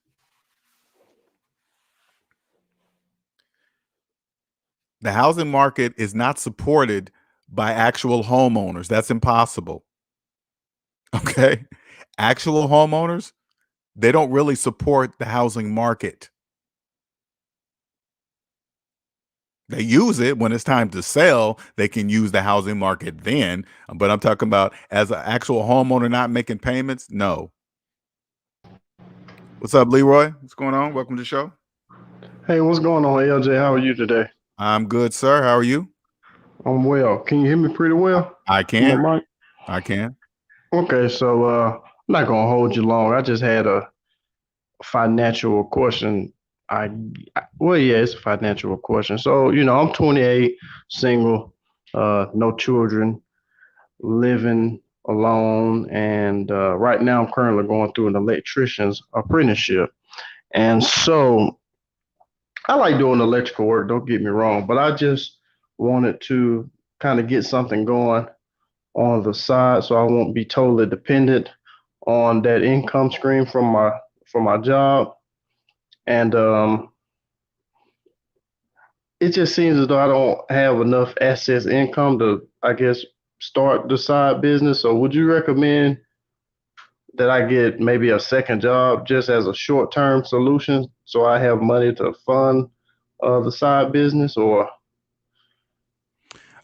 The housing market is not supported by actual homeowners. That's impossible. Okay? Actual homeowners, they don't really support the housing market. They use it when it's time to sell. They can use the housing market then. But I'm talking about as an actual homeowner not making payments. No. What's up, Leroy? What's going on? Welcome to the show. Hey, what's going on, LJ? How are you today? I'm good, sir. How are you? I'm well. Can you hear me pretty well? I On can. my mic? I can. Okay, so I'm not gonna hold you long. I just had a financial question. Well, yeah, it's a financial question. So, I'm 28, single, no children, living alone, and right now I'm currently going through an electrician's apprenticeship. And so I like doing electrical work, don't get me wrong, but I just wanted to kind of get something going on the side so I won't be totally dependent on that income stream from my job. And it just seems as though I don't have enough assets income to, I guess, start the side business. So would you recommend that I get maybe a second job just as a short term solution so I have money to fund the side business, or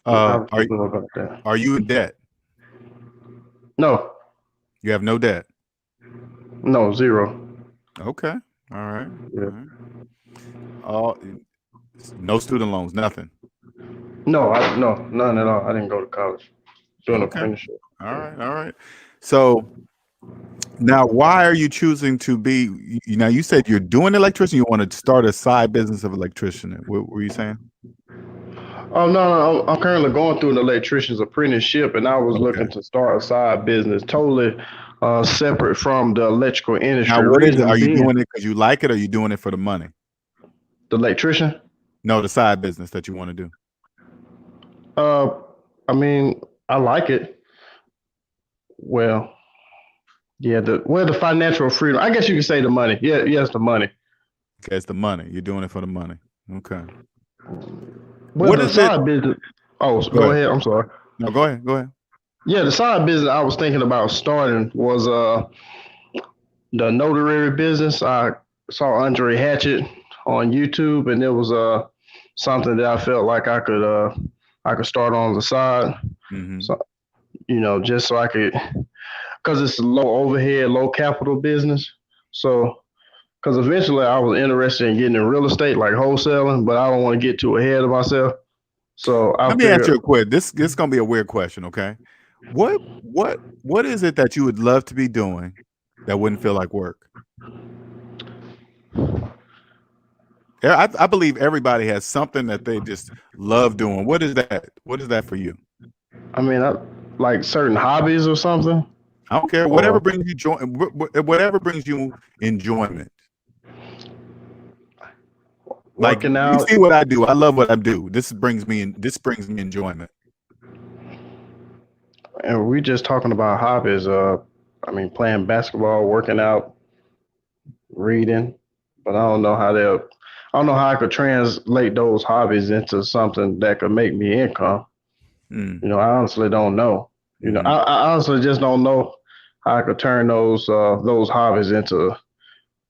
how would Are you go about that? are you in debt? No, You have no debt. no, zero. Okay. All right. All Yeah. right. Oh, no student loans, nothing. No, none at all. I didn't go to college. Doing an Okay. apprenticeship. All Yeah. right. All right. So now, why are you choosing to be? Now, you said you're doing electrician. You want to start a side business of electrician. What were you saying? Oh no, I'm currently going through an electrician's apprenticeship, and I was Okay. looking to start a side business totally separate from the electrical Now, industry. what is it? Are Reason you being, doing it because you like it, or are you doing it for the money? the electrician. No, the side business that you want to do. Uh, I mean, I like it. Well, yeah, the financial freedom. I guess you could say the money. Yeah, yes, the money. Okay, it's the money. You're doing it for the money. Okay. Well, What the is it? side business. Oh, Go go ahead. ahead. I'm sorry. No, go ahead. Go ahead. Yeah, the side business I was thinking about starting was the notary business. I saw Andre Hatchett on YouTube, and it was something that I felt like I could start on the side. Mm-hmm. So just so I could, because it's a low overhead, low capital business. So because eventually I was interested in getting in real estate, like wholesaling, but I don't want to get too ahead of myself. So I Let me ask figured, you a quick. This is gonna be a weird question. Okay. What is it that you would love to be doing that wouldn't feel like work? I believe everybody has something that they just love doing. What is that? What is that for you? I mean, I like certain hobbies or something, I don't care. Whatever or brings you joy, whatever brings you enjoyment. Like, working you out. see what I do. I love what I do. This brings me enjoyment. And we just talking about hobbies. I mean, playing basketball, working out, reading, but I don't know how I could translate those hobbies into something that could make me income. Mm, I honestly don't know. hmm I honestly just don't know how I could turn those hobbies into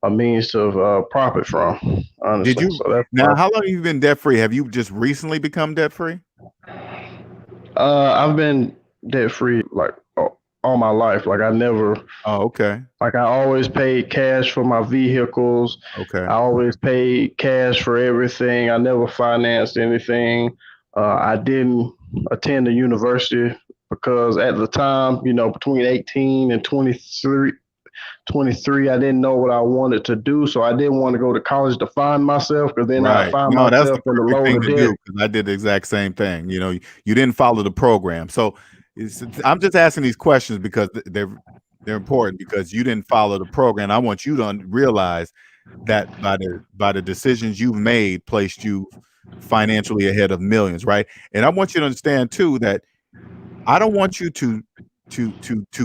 a means of profit from. Did Honestly, you so that's now? why How long have you been debt free? Have you just recently become debt free? I've been debt free like all my life. Like I never Oh, okay, Like I always paid cash for my vehicles. okay, I always paid cash for everything. I never financed anything. I didn't attend a university because at the time, between 18 and 23, I didn't know what I wanted to do. So I didn't want to go to college to find myself because then I right. find No, that's myself the in a perfect load thing of to debt. do because I did the exact same thing. You didn't follow the program, so I'm just asking these questions because they're important because you didn't follow the program. I want you to realize that by the decisions you've made placed you financially ahead of millions, right? And I want you to understand too that I don't want you to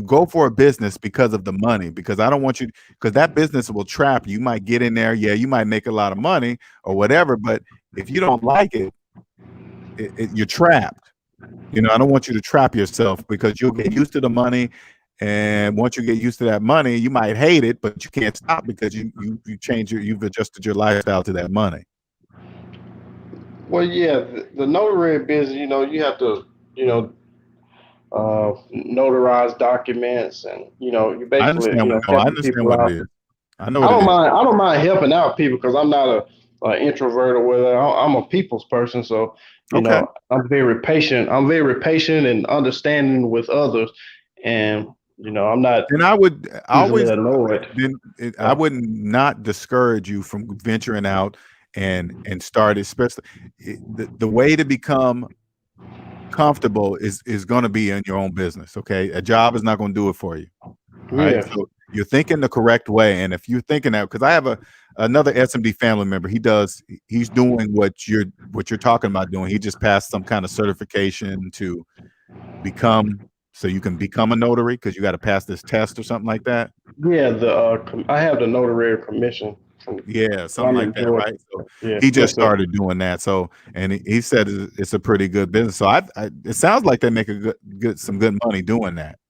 go for a business because of the money, because I don't want you, because that business will trap you. You might get in there, yeah, you might make a lot of money or whatever, but if you don't like it, you're trapped. You know, I don't want you to trap yourself, because you'll get used to the money, and once you get used to that money, you might hate it, but you can't stop because you've adjusted your lifestyle to that money. Well, yeah, the notary business, you have to, you know, notarize documents, and you I basically, understand I helping understand people what it out. is. I know what it is. I don't mind helping out people because I'm not a introvert or whatever. I'm a people's person, so Okay. I'm very patient. I'm very patient and understanding with others, and I'm not And I easily annoyed. I would not discourage you from venturing out and start, especially the way to become comfortable is going to be in your own business. Okay, a job is not going to do it for you. All right, Yeah, so you're thinking the correct way, and if you're thinking that, because I have another SMD family member, he's doing what you're talking about doing. He just passed some kind of certification to become, so you can become a notary, because you got to pass this test or something like that. yeah. I have the notary commission. Yeah, something I'm like in that, Georgia. right? So Yeah, he just yes, sir. started doing that. So, and he said it's a pretty good business. So it sounds like they make some good money doing that.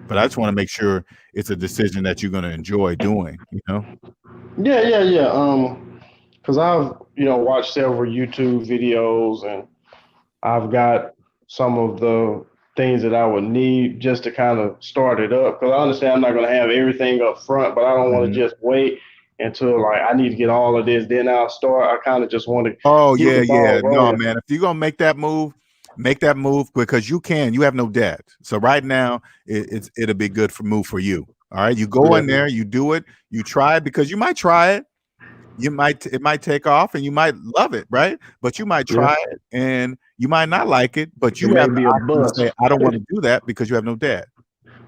But I just want to make sure it's a decision that you're going to enjoy doing. You know? Yeah, yeah, yeah. Because I've watched several YouTube videos, and I've got some of the things that I would need just to kind of start it up. Because I understand I'm not going to have everything up front, but I don't want to Mhm. just wait until like I need to get all of this, then I'll start. I kind of just want to Oh get yeah, the ball yeah. No, rolling. man. If you're gonna make that move because you can. You have no debt. So right now, it'll be good for move for you. All right, you go Yeah, in there, you do it, you try it, because you might try it. It might take off and you might love it, right? But you might yeah. try it and you might not like it, but It you may have the be a option to say, bust. I don't want to do that, because you have no debt.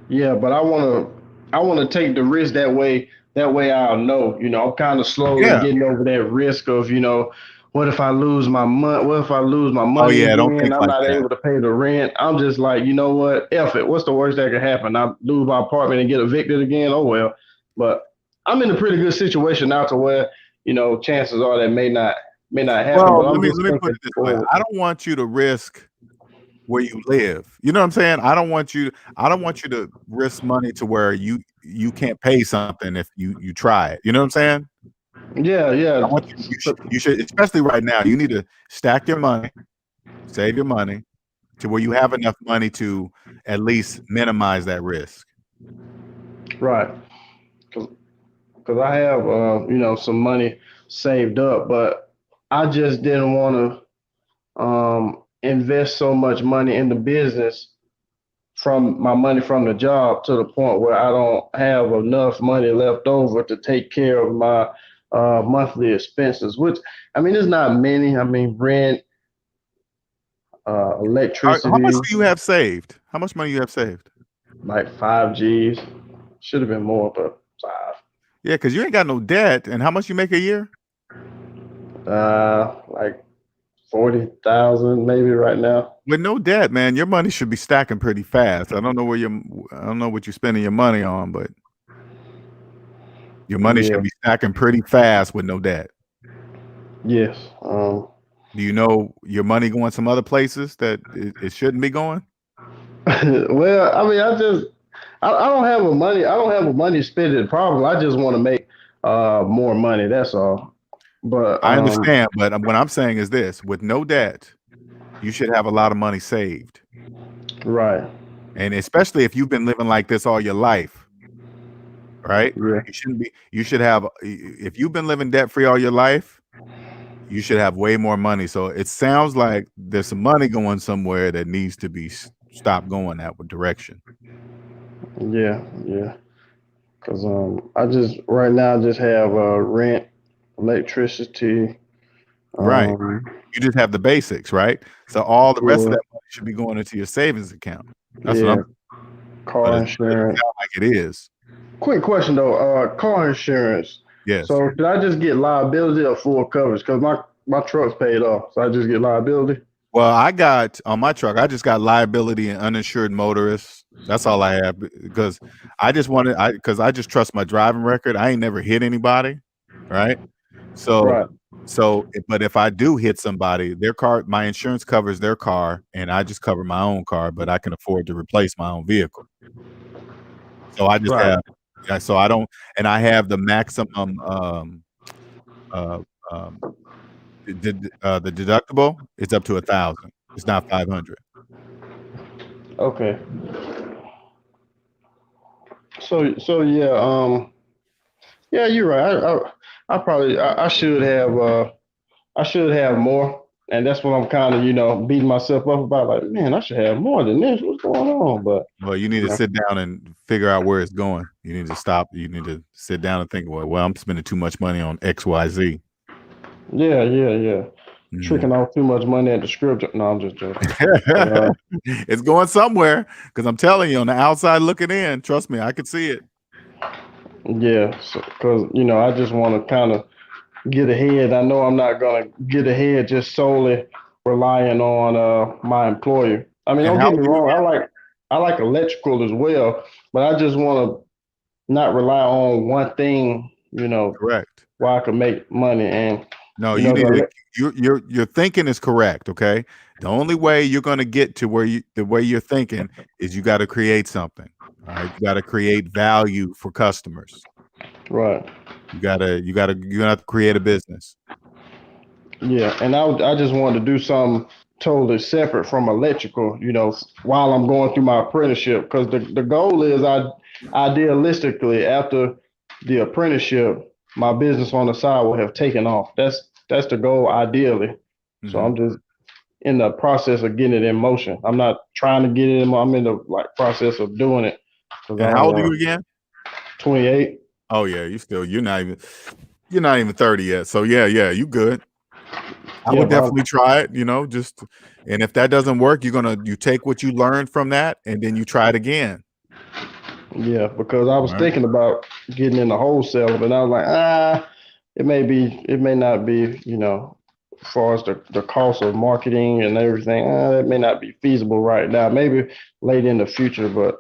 Yeah, but I want to take the risk that way. That way I'll know. I'm kind of slowly Yeah. getting over that risk of, what if I lose my money? What if I lose my Oh money yeah, don't again? think I'm like not that. able to pay the rent. I'm just like, you know what? F it. What's the worst that could happen? I lose my apartment and get evicted again. Oh well. But I'm in a pretty good situation now to where, chances are that may not happen. Well, But I'm just let me put thinking it this way. forward. I don't want you to risk where you live. You know what I'm saying? I don't want you to risk money to where you can't pay something if you try it. You know what I'm saying? Yeah, I yeah. want you should, especially right now, you need to stack your money, save your money to where you have enough money to at least minimize that risk. Right. Because I have some money saved up, but I just didn't want to invest so much money in the business from my money from the job to the point where I don't have enough money left over to take care of my monthly expenses. Which I mean, it's not many. I mean, rent, How much electricity, do you have saved? How much money you have saved? like 5 G's. Should have been more, but five. Yeah, because you ain't got no debt. And how much you make a year? Like 40,000 maybe right now. With no debt, man, your money should be stacking pretty fast. I don't know what you're spending your money on, but your money Yeah. should be stacking pretty fast with no debt. Yes. Do you know your money going some other places that it shouldn't be going? Well, I mean, I don't have a money spending problem. I just want to make more money. That's all. But I understand, but what I'm saying is this: with no debt, you should have a lot of money saved, right. and especially if you've been living like this all your life, right? Yeah. You shouldn't be. You should have. If you've been living debt free all your life, you should have way more money. So it sounds like there's some money going somewhere that needs to be stopped going that direction. Yeah. Yeah. Cause I just right now I just have rent, electricity. Right. Um. You just have the basics, right? So all the rest of Yeah. that money should be going into your savings account. That's what I'm. Yeah. But Car it doesn't insurance. sound like it is. Quick question though. Car insurance. Yes. So should I just get liability or full coverage? Because my truck's paid off, so I just get liability. Well, I got on my truck, I just got liability and uninsured motorists. That's all I have because I just trust my driving record. I ain't never hit anybody, right? So, Right. but if I do hit somebody, their car, my insurance covers their car, and I just cover my own car, but I can afford to replace my own vehicle. So I just Right. have, so I don't, and I have the maximum, uh, the deductible is up to 1,000. It's not 500. Okay. So yeah, yeah, you're right. I probably I should have more, and that's what I'm kind of beating myself up about. Like, man, I should have more than this. What's going on? But Well, you need to yeah, sit down and figure out where it's going. You need to stop. You need to sit down and think, well, I'm spending too much money on X, Y, Z. yeah, yeah, yeah. Mhm. Tricking off too much money at the script. No, I'm just joking. But, It's going somewhere because I'm telling you, on the outside looking in, trust me, I could see it. yeah, because I just want to kind of get ahead. I know I'm not gonna get ahead just solely relying on my employer. I mean, And don't how get old me are you wrong. again? I like electrical as well, but I just want to not rely on one thing. Correct. Where I can make money, and No, you you know need to. the Your thinking is correct. Okay, the only way you're going to get to the way you're thinking is you got to create something. All right, you got to create value for customers. right. You got to create a business. Yeah, and I just wanted to do something totally separate from electrical, while I'm going through my apprenticeship. Because the goal is, idealistically, after the apprenticeship, my business on the side will have taken off. That's the goal, ideally. So Mhm. I'm just in the process of getting it in motion. I'm not trying to get it in. I'm in the process of doing it because I And don't how old are you want again? 28. Oh yeah, you're not even 30 yet. So yeah, you good. I Yeah, would but definitely try it, just and if that doesn't work, you take what you learned from that and then you try it again. yeah, because I was All right. thinking about getting into wholesale, but I was like, it may not be, as far as the cost of marketing and everything, it may not be feasible right now. Maybe late in the future, but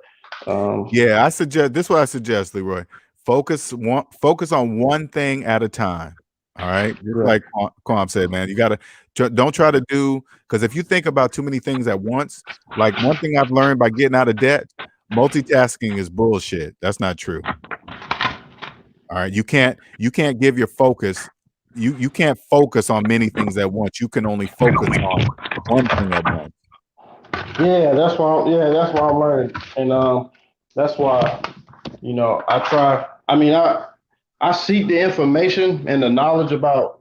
Yeah, this is what I suggest, Leroy. Focus on one thing at a time. All right. Just yeah, like Quam said, man, you gotta don't try to do because if you think about too many things at once, like one thing I've learned by getting out of debt, multitasking is bullshit. That's not true. All right. You can't give your focus. You can't focus on many things at once. You can only focus on one thing at once. that's why I'm learning, and that's why I try. I mean, I seek the information and the knowledge about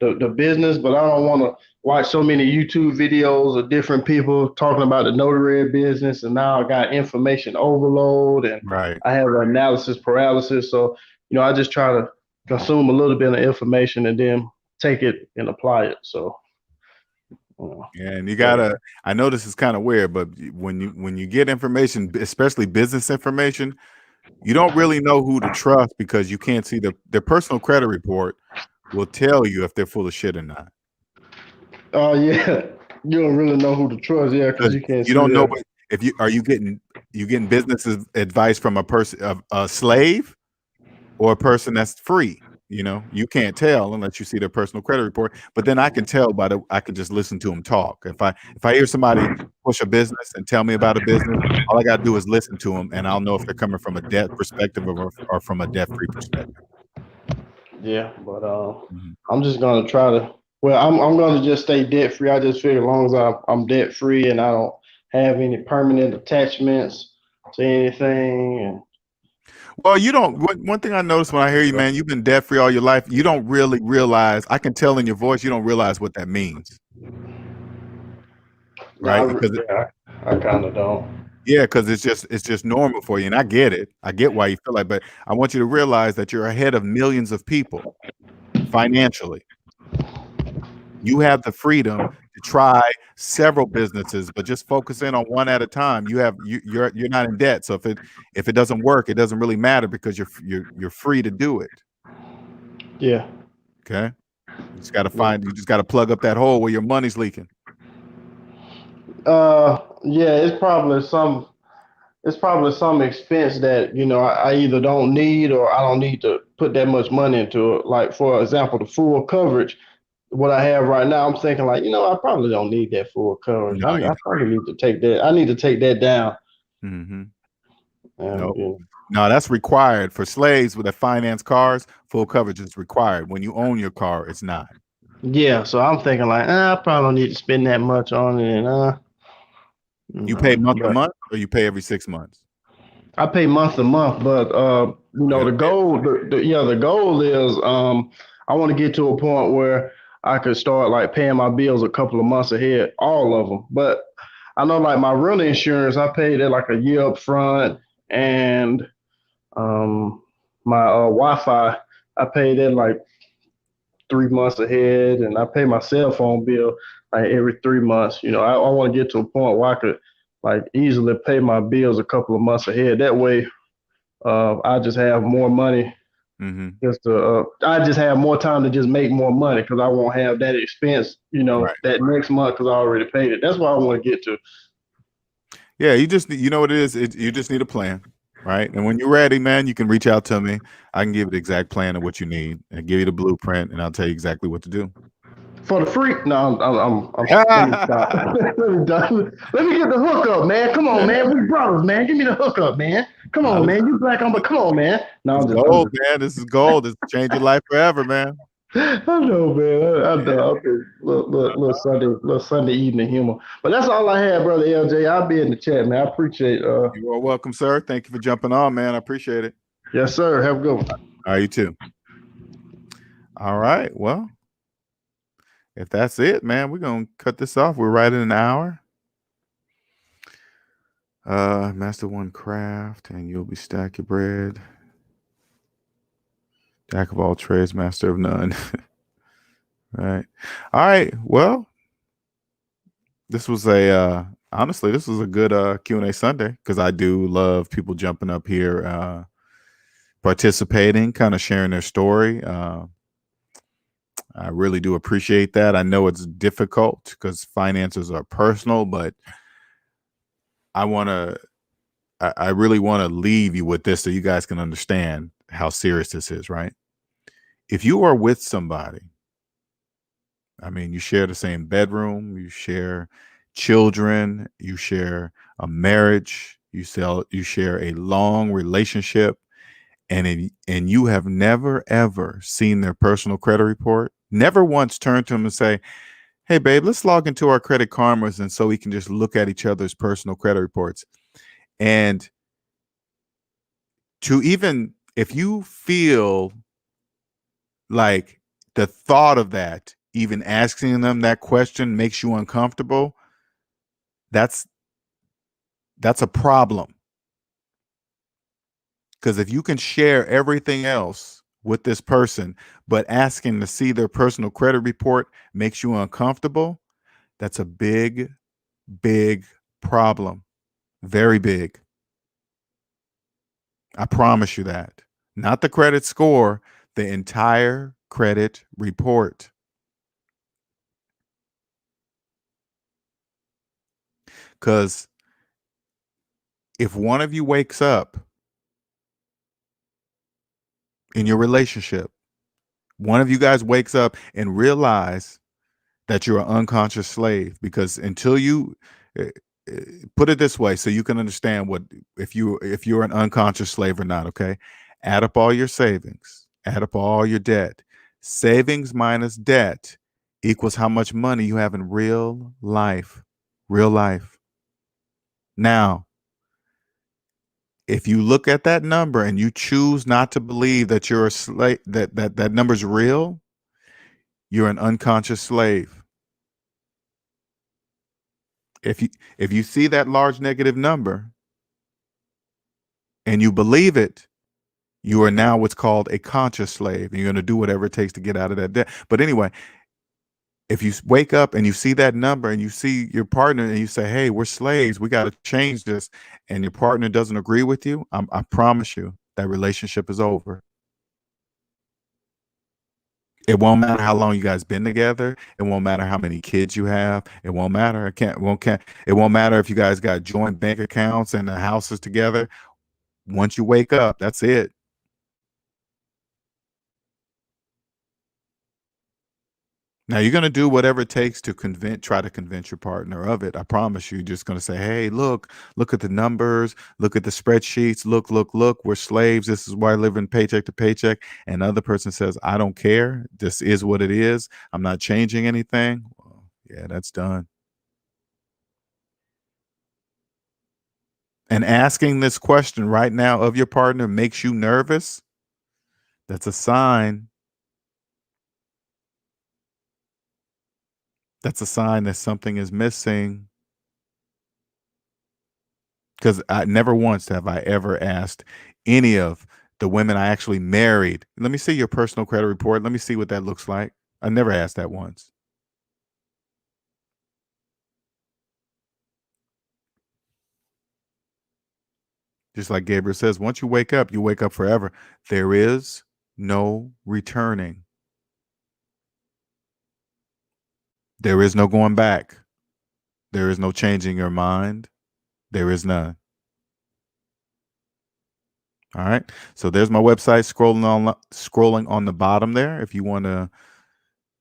the business, but I don't want to watch so many YouTube videos of different people talking about the notary business. And now I got information overload and Right. I have analysis paralysis. So, I just try to consume a little bit of information and then take it and apply it. So, And you but gotta. I know this is kind of weird, but when you get information, especially business information, you don't really know who to trust because you can't see their personal credit report will tell you if they're full of shit or not. oh yeah, you don't really know who to trust, yeah, because Because you can't you see don't know that. if you getting business advice from a slave or a person that's free. You can't tell unless you see their personal credit report. But then I can tell I can just listen to them talk. If I hear somebody push a business and tell me about a business, all I got to do is listen to them, and I'll know if they're coming from a debt perspective or from a debt free perspective. Yeah, but Mhm. I'm just gonna try to. Well, I'm gonna just stay debt free. I just figure as long as I'm debt free and I don't have any permanent attachments to anything, and Well, you don't. One thing I noticed when I hear you, man, you've been debt free all your life. You don't really realize. I can tell in your voice. You don't realize what that means, right? Because yeah, I kind of don't. yeah, because it's just normal for you, and I get it. I get why you feel like, but I want you to realize that you're ahead of millions of people financially. You have the freedom to try several businesses, but just focus in on one at a time. You're not in debt, so if it doesn't work, it doesn't really matter because you're free to do it. Yeah, Okay. You just got to you just got to plug up that hole where your money's leaking. Yeah, it's probably some expense that I either don't need or I don't need to put that much money into it. Like for example, the full coverage, what I have right now, I'm thinking like, I probably don't need that full coverage. No, you I probably need to take that. I need to take that down. don't. Mm-hmm. And, No. No, that's required for slaves with that finance cars. Full coverage is required. When you own your car, it's not. yeah, so I'm thinking like, I probably don't need to spend that much on it. You pay month to But month, or you pay every 6 months? I pay month to month, but Okay. the goal is I want to get to a point where I could start like paying my bills a couple of months ahead, all of them. But I know like my rental insurance, I paid it like a year up front, and my Wi-Fi, I paid it like 3 months ahead, and I pay my cell phone bill like every 3 months. I want to get to a point where I could like easily pay my bills a couple of months ahead. That way, I just have more money. Mm-hmm. I just have more time to just make more money because I won't have that expense, Right. that next month because I already paid it. That's what I want to get to. Yeah, you know what it is. You just need a plan, right? And when you're ready, man, you can reach out to me. I can give you the exact plan of what you need and give you the blueprint, and I'll tell you exactly what to do. For the free? No, let me stop. Let me get the hookup, man. Come on, man. We brothers, man. Give me the hookup, man. Come Nah, on, man. You black on, but come on, man. No, this is gold, man. This is gold. This change your life forever, man. I know, man. I know. Okay. Little Sunday evening humor. But that's all I had, brother LJ. I'll be in the chat, man. I appreciate. You are welcome, sir. Thank you for jumping on, man. I appreciate it. Yes, sir. Have a good one. All right, you too. All right. Well, if that's it, man, we're gonna cut this off. We're right in an hour. Master one craft, and you'll be stack your bread. Jack of all trades, master of none. Right. All right. Well, this was honestly, this was a good Q&A Sunday because I do love people jumping up here, participating, kind of sharing their story. I really do appreciate that. I know it's difficult because finances are personal, but I really want to leave you with this so you guys can understand how serious this is, right? If you are with somebody, I mean, you share the same bedroom, you share children, you share a marriage, you share a long relationship, and you have never ever seen their personal credit report, never once turned to them and say, "Hey, babe, let's log into our Credit Karmas," and so we can just look at each other's personal credit reports. And to even if you feel like the thought of that, even asking them that question makes you uncomfortable, that's a problem. Because if you can share everything else with this person, but asking to see their personal credit report makes you uncomfortable, that's a big, big problem. Very big. I promise you that. Not the credit score, the entire credit report. Because if one of you wakes up in your relationship, one of you guys wakes up and realize that you're an unconscious slave, because until you put it this way so you can understand what if you're an unconscious slave or not, okay? Add up all your savings, add up all your debt. Savings minus debt equals how much money you have in real life. Real life. Now, if you look at that number and you choose not to believe that you're a slave, that number's real, you're an unconscious slave. If you see that large negative number and you believe it, you are now what's called a conscious slave, and you're going to do whatever it takes to get out of that debt. But anyway, if you wake up and you see that number and you see your partner and you say, "Hey, we're slaves, we got to change this," and your partner doesn't agree with you, I promise you that relationship is over. It won't matter how long you guys been together. It won't matter how many kids you have. It won't matter. It won't matter if you guys got joint bank accounts and the houses together. Once you wake up, that's it. Now you're gonna do whatever it takes to try to convince your partner of it. I promise you. You're just gonna say, "Hey, look at the numbers, look at the spreadsheets, look. We're slaves. This is why I live in paycheck to paycheck." And the other person says, "I don't care. This is what it is. I'm not changing anything." Well, yeah, that's done. And asking this question right now of your partner makes you nervous. That's a sign. That's a sign that something is missing. Because I never once have I ever asked any of the women I actually married, "Let me see your personal credit report. Let me see what that looks like." I never asked that once. Just like Gabriel says, once you wake up forever. There is no returning. There is no going back. There is no changing your mind. There is none. All right. So there's my website scrolling on the bottom there. If you want to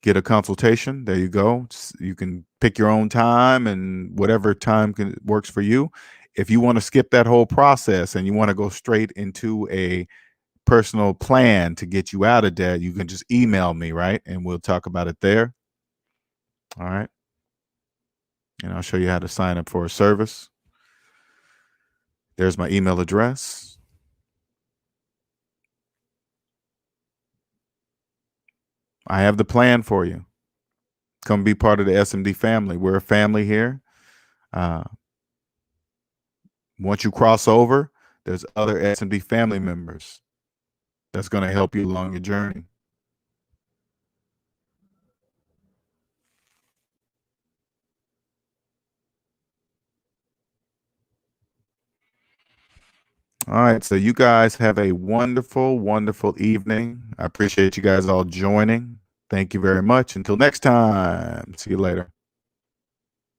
get a consultation, there you go. You can pick your own time and whatever time works for you. If you want to skip that whole process and you want to go straight into a personal plan to get you out of debt, you can just email me, right? And we'll talk about it there. All right. And I'll show you how to sign up for a service. There's my email address. I have the plan for you. Come be part of the SMD family. We're a family here. Once you cross over, there's other SMD family members that's going to help you along your journey. All right. So you guys have a wonderful, wonderful evening. I appreciate you guys all joining. Thank you very much. Until next time. See you later.